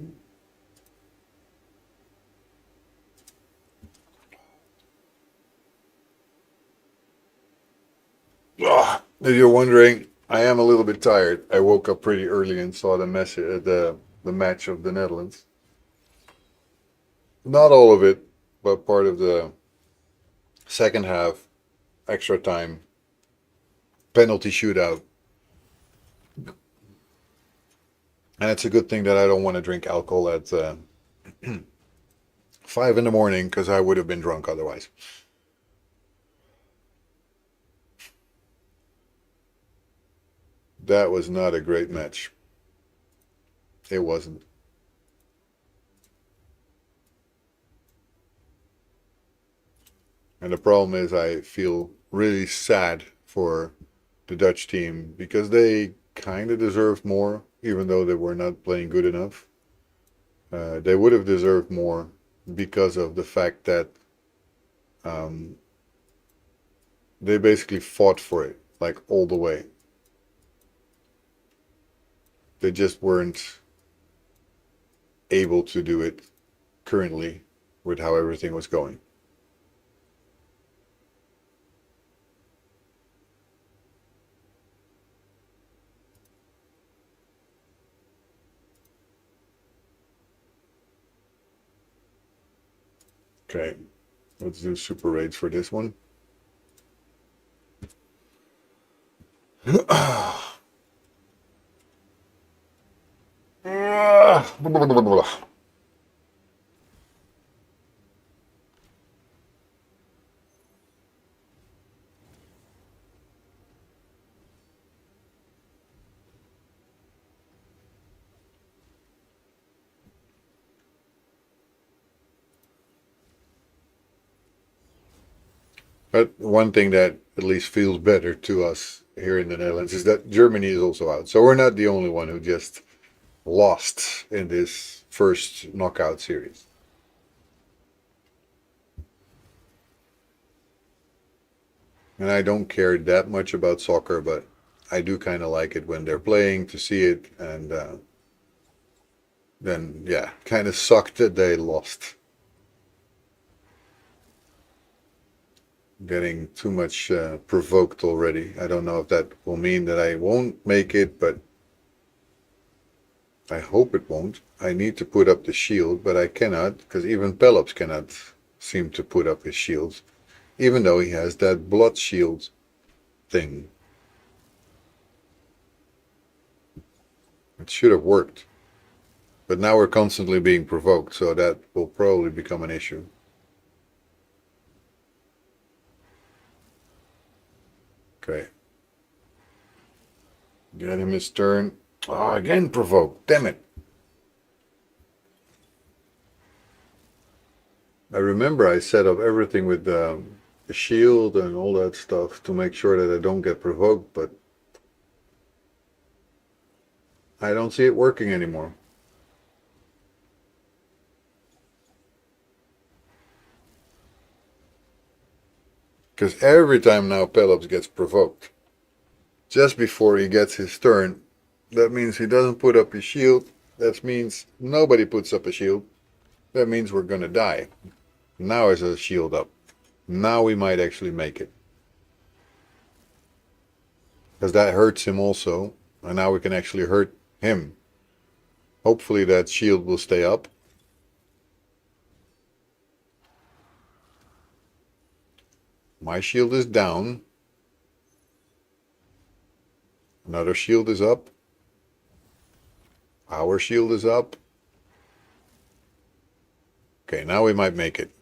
[SPEAKER 2] If you're wondering, I am a little bit tired. I woke up pretty early and saw the the match of the Netherlands. Not all of it, but part of the second half, extra time, penalty shootout. And it's a good thing that I don't want to drink alcohol at 5 in the morning because I would have been drunk otherwise. That was not a great match. It wasn't. And the problem is I feel really sad for the Dutch team because they kind of deserved more, even though they were not playing good enough. They would have deserved more because of the fact that um, they basically fought for it, like all the way. They just weren't able to do it currently with how everything was going. Okay, let's do super raids for this one. But one thing that at least feels better to us here in the Netherlands is that Germany is also out. So we're not the only one who just lost in this first knockout series. And I don't care that much about soccer, but I do kind of like it when they're playing to see it. And then, yeah, kind of sucked that they lost. Getting too much provoked already. I don't know if that will mean that I won't make it, but I hope it won't. I need to put up the shield, but I cannot, because even Pelops cannot seem to put up his shields, even though he has that blood shield thing. It should have worked. But now we're constantly being provoked, so that will probably become an issue. Okay. Get him his turn. Oh, again provoked. Damn it. I remember I set up everything with the shield and all that stuff to make sure that I don't get provoked, but I don't see it working anymore. Because every time now Pelops gets provoked, just before he gets his turn, that means he doesn't put up his shield. That means nobody puts up a shield. That means we're going to die. Now is a shield up. Now we might actually make it. Because that hurts him also. And now we can actually hurt him. Hopefully that shield will stay up. My shield is down. Another shield is up. Our shield is up. Okay, now we might make it.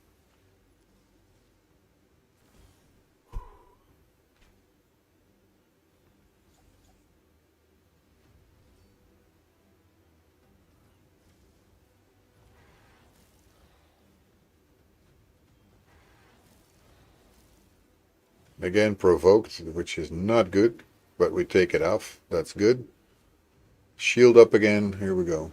[SPEAKER 2] Again, provoked, which is not good, but we take it off. That's good. Shield up again. Here we go.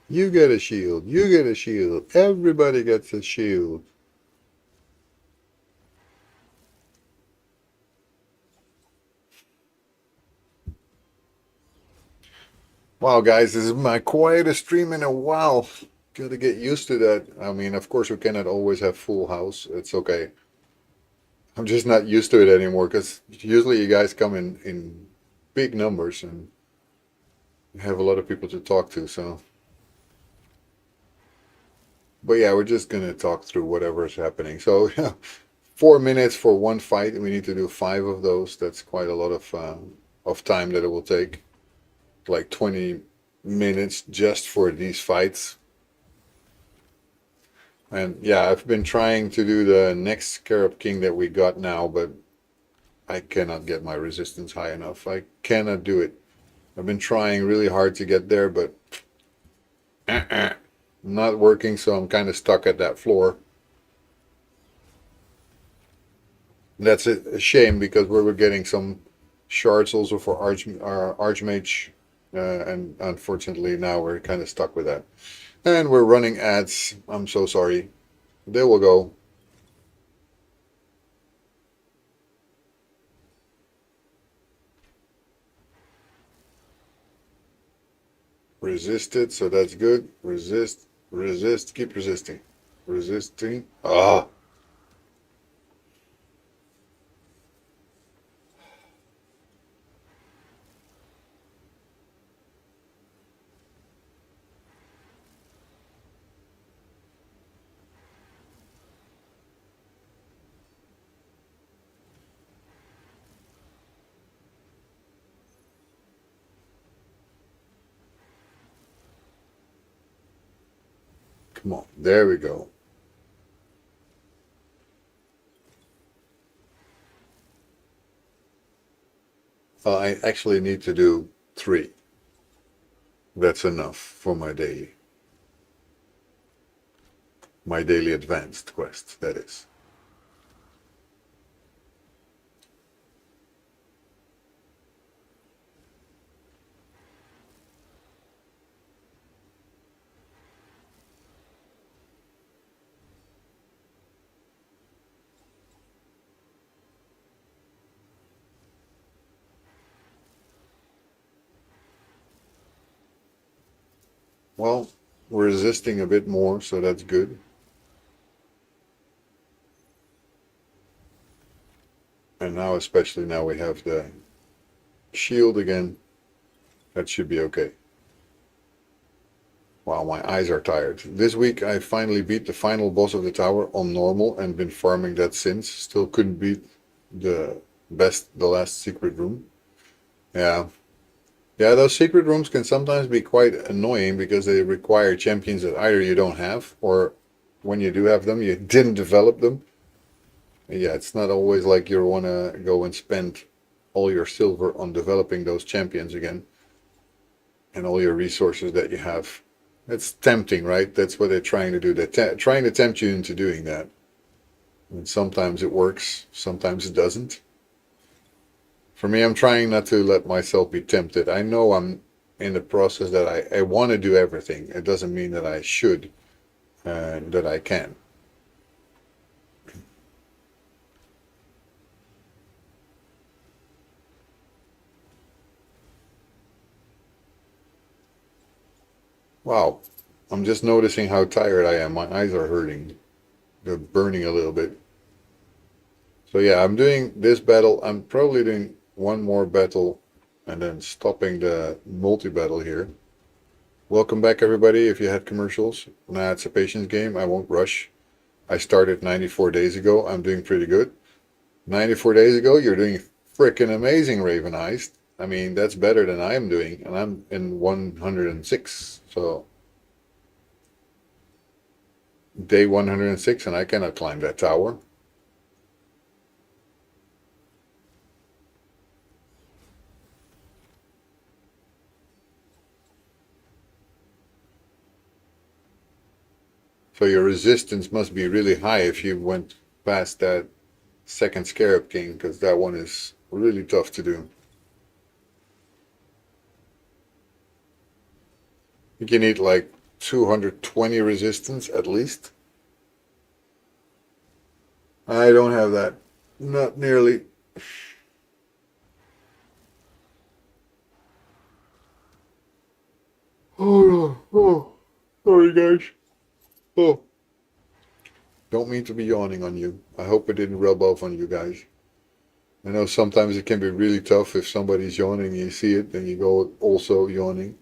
[SPEAKER 2] You get a shield. You get a shield. Everybody gets a shield. Wow, guys, this is my quietest stream in a while. Gotta get used to that. I mean, of course, we cannot always have full house. It's okay. I'm just not used to it anymore because usually you guys come in big numbers and you have a lot of people to talk to. So, but yeah, we're just gonna talk through whatever is happening. So, yeah, 4 minutes for one fight, and we need to do 5 of those. That's quite a lot of time that it will take. Like 20 minutes just for these fights. And yeah, I've been trying to do the next Scarab King that we got now, but I cannot get my resistance high enough. I cannot do it. I've been trying really hard to get there, but not working, so I'm kind of stuck at that floor. That's a shame because we were getting some shards also for Archmage, and unfortunately now we're kind of stuck with that. And we're running ads. I'm so sorry. They will go. Resisted, so that's good. Resist, resist, keep resisting. Resisting. Ah, come on. There we go. I actually need to do 3. That's enough for my daily. My daily advanced quest, that is. Well, we're resisting a bit more, so that's good. And now, especially now we have the shield again. That should be okay. Wow, my eyes are tired. This week I finally beat the final boss of the tower on normal and been farming that since. Still couldn't beat the last secret room. Yeah. Yeah, those secret rooms can sometimes be quite annoying because they require champions that either you don't have or when you do have them, you didn't develop them. Yeah, it's not always like you want to go and spend all your silver on developing those champions again and all your resources that you have. It's tempting, right? That's what they're trying to do. They're trying to tempt you into doing that. And sometimes it works, sometimes it doesn't. For me, I'm trying not to let myself be tempted. I know I'm in the process that I want to do everything. It doesn't mean that I should and that I can. Wow, I'm just noticing how tired I am. My eyes are hurting. They're burning a little bit. So yeah, I'm doing this battle. I'm probably doing one more battle and then stopping the multi-battle here. Welcome back, everybody. If you had commercials, nah, it's a patience game. I won't rush. I started 94 days ago. I'm doing pretty good. 94 days ago, you're doing freaking amazing, Raven Eyes. I mean, that's better than I'm doing, and I'm in 106. So, day 106, and I cannot climb that tower. So, your resistance must be really high if you went past that second Scarab King, because that one is really tough to do. I think you need like 220 resistance at least. I don't have that. Not nearly. Oh no. Oh, sorry guys. Oh, don't mean to be yawning on you. I hope it didn't rub off on you guys. I know sometimes it can be really tough if somebody's yawning and you see it, then you go also yawning.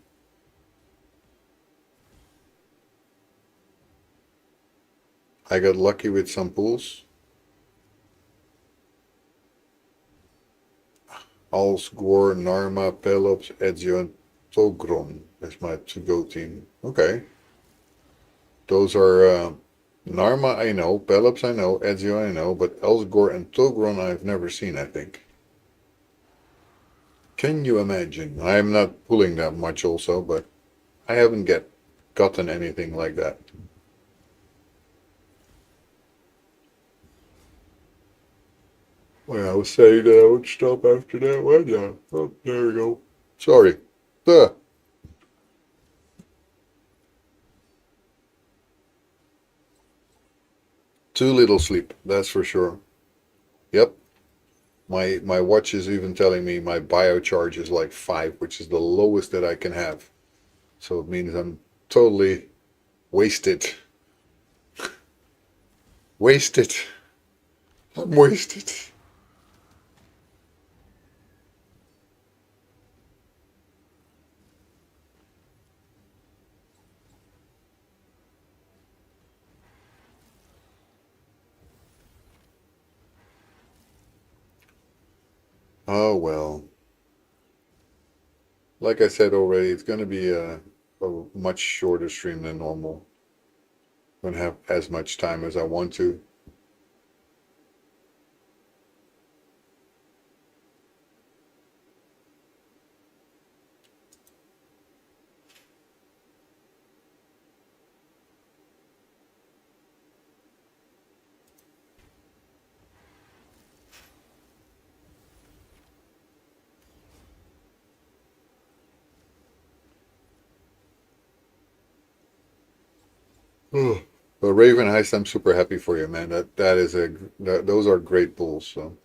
[SPEAKER 2] I got lucky with some pools. Als, Gore, Narma, Pelops, Ezio, and Togron. That's my to-go team. Okay. Those are Narma I know, Pelops I know, Ezio I know, but Elsgore and Togron I've never seen, I think. Can you imagine? I am not pulling that much also, but I haven't gotten anything like that. Well, I was saying that I would stop after that one. Yeah. Oh, there we go. Sorry. Duh. Too little sleep, that's for sure. Yep. My watch is even telling me my biocharge is like 5, which is the lowest that I can have. So it means I'm totally wasted. Wasted. I'm wasted. Oh well. Like I said already, it's going to be a much shorter stream than normal. Don't have as much time as I want to. But Raven Heist, I'm super happy for you, man. Those are great pulls. So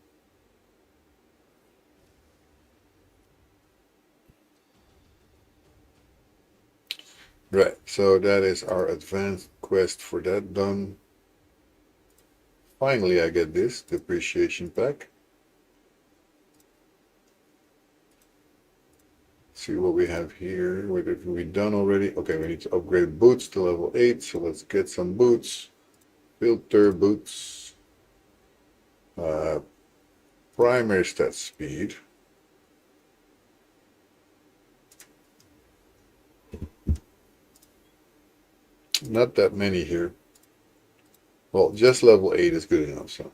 [SPEAKER 2] right, so that is our advanced quest for that done. Finally, I get this depreciation pack. See what we have here. What have we done already? Okay, we need to upgrade boots to level 8. So let's get some boots. Filter boots. Uh, primary stat speed. Not that many here. Well, just level 8 is good enough. So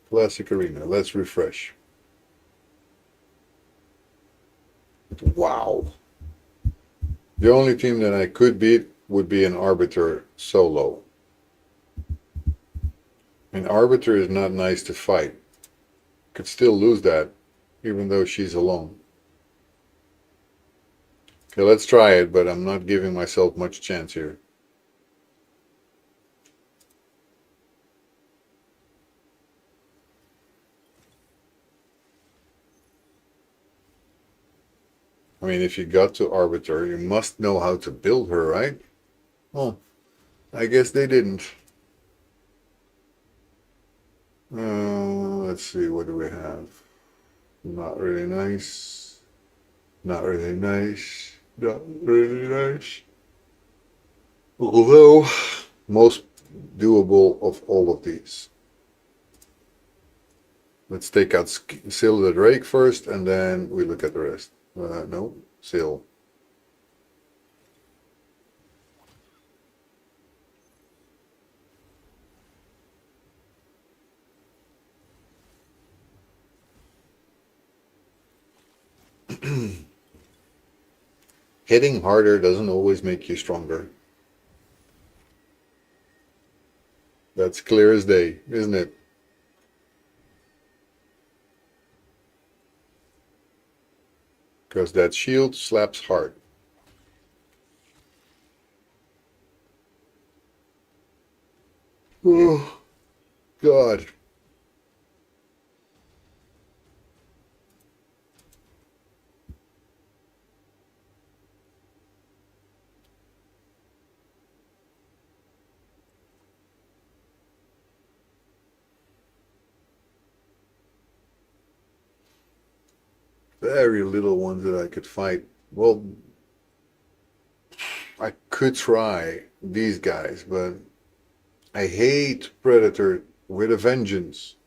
[SPEAKER 2] Classic Arena. Let's refresh. Wow. The only team that I could beat would be an Arbiter solo. An Arbiter is not nice to fight. Could still lose that, even though she's alone. Okay, let's try it, but I'm not giving myself much chance here. I mean, if you got to Arbiter, you must know how to build her, right? Well, I guess they didn't. Let's see, what do we have? Not really nice. Not really nice. Not really nice. Although, most doable of all of these. Let's take out Seal the Drake first, and then we look at the rest. No, Seal. Hitting harder doesn't always make you stronger. That's clear as day, isn't it? Because that shield slaps hard. Oh, God. Very little ones that I could fight. Well, I could try these guys, but I hate Predator with a vengeance.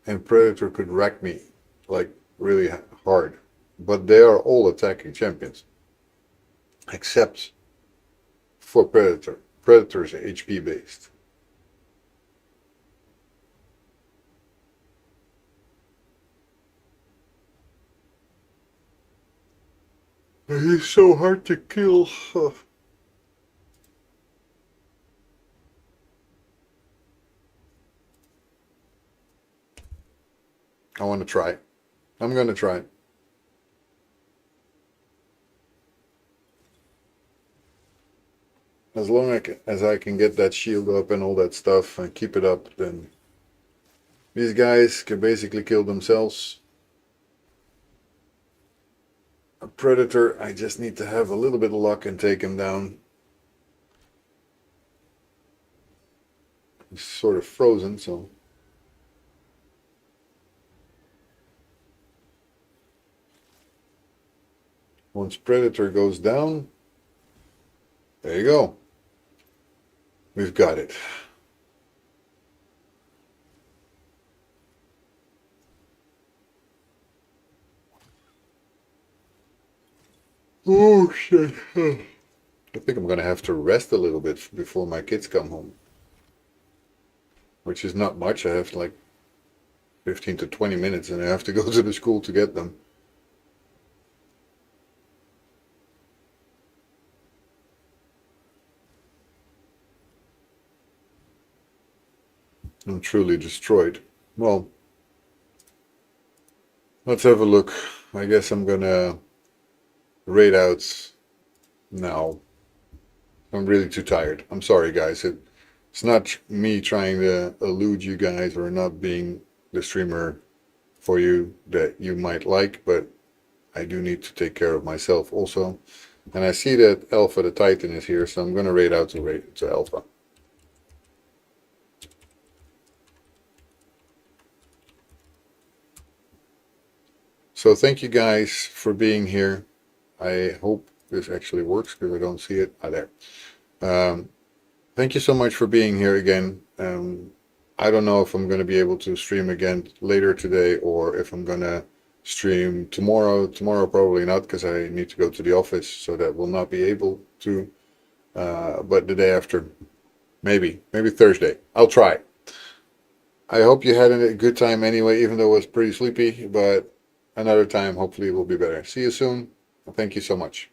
[SPEAKER 2] And Predator could wreck me, like, really hard. But they are all attacking champions. Except for Predator. Predator's HP based. He's so hard to kill. I want to try. I'm going to try. As long as I can get that shield up and all that stuff and keep it up, then these guys can basically kill themselves. A Predator, I just need to have a little bit of luck and take him down. He's sort of frozen, so... Once Predator goes down, there you go. We've got it. Oh, shit. I think I'm going to have to rest a little bit before my kids come home. Which is not much. I have like 15 to 20 minutes and I have to go to the school to get them. I'm truly destroyed. Well, let's have a look. I guess I'm gonna raid out now. I'm really too tired. I'm sorry, guys. It's not me trying to elude you guys or not being the streamer for you that you might like, but I do need to take care of myself also. And I see that Alpha the Titan is here, so I'm gonna raid out to Alpha. So thank you guys for being here. I hope this actually works because I don't see it. Ah, there. Um, Thank you so much for being here again. I don't know if I'm going to be able to stream again later today or if I'm going to stream tomorrow. Tomorrow, probably not because I need to go to the office, so that will not be able to. But the day after, maybe Thursday. I'll try. I hope you had a good time anyway, even though it was pretty sleepy, but another time, hopefully, it will be better. See you soon. Thank you so much.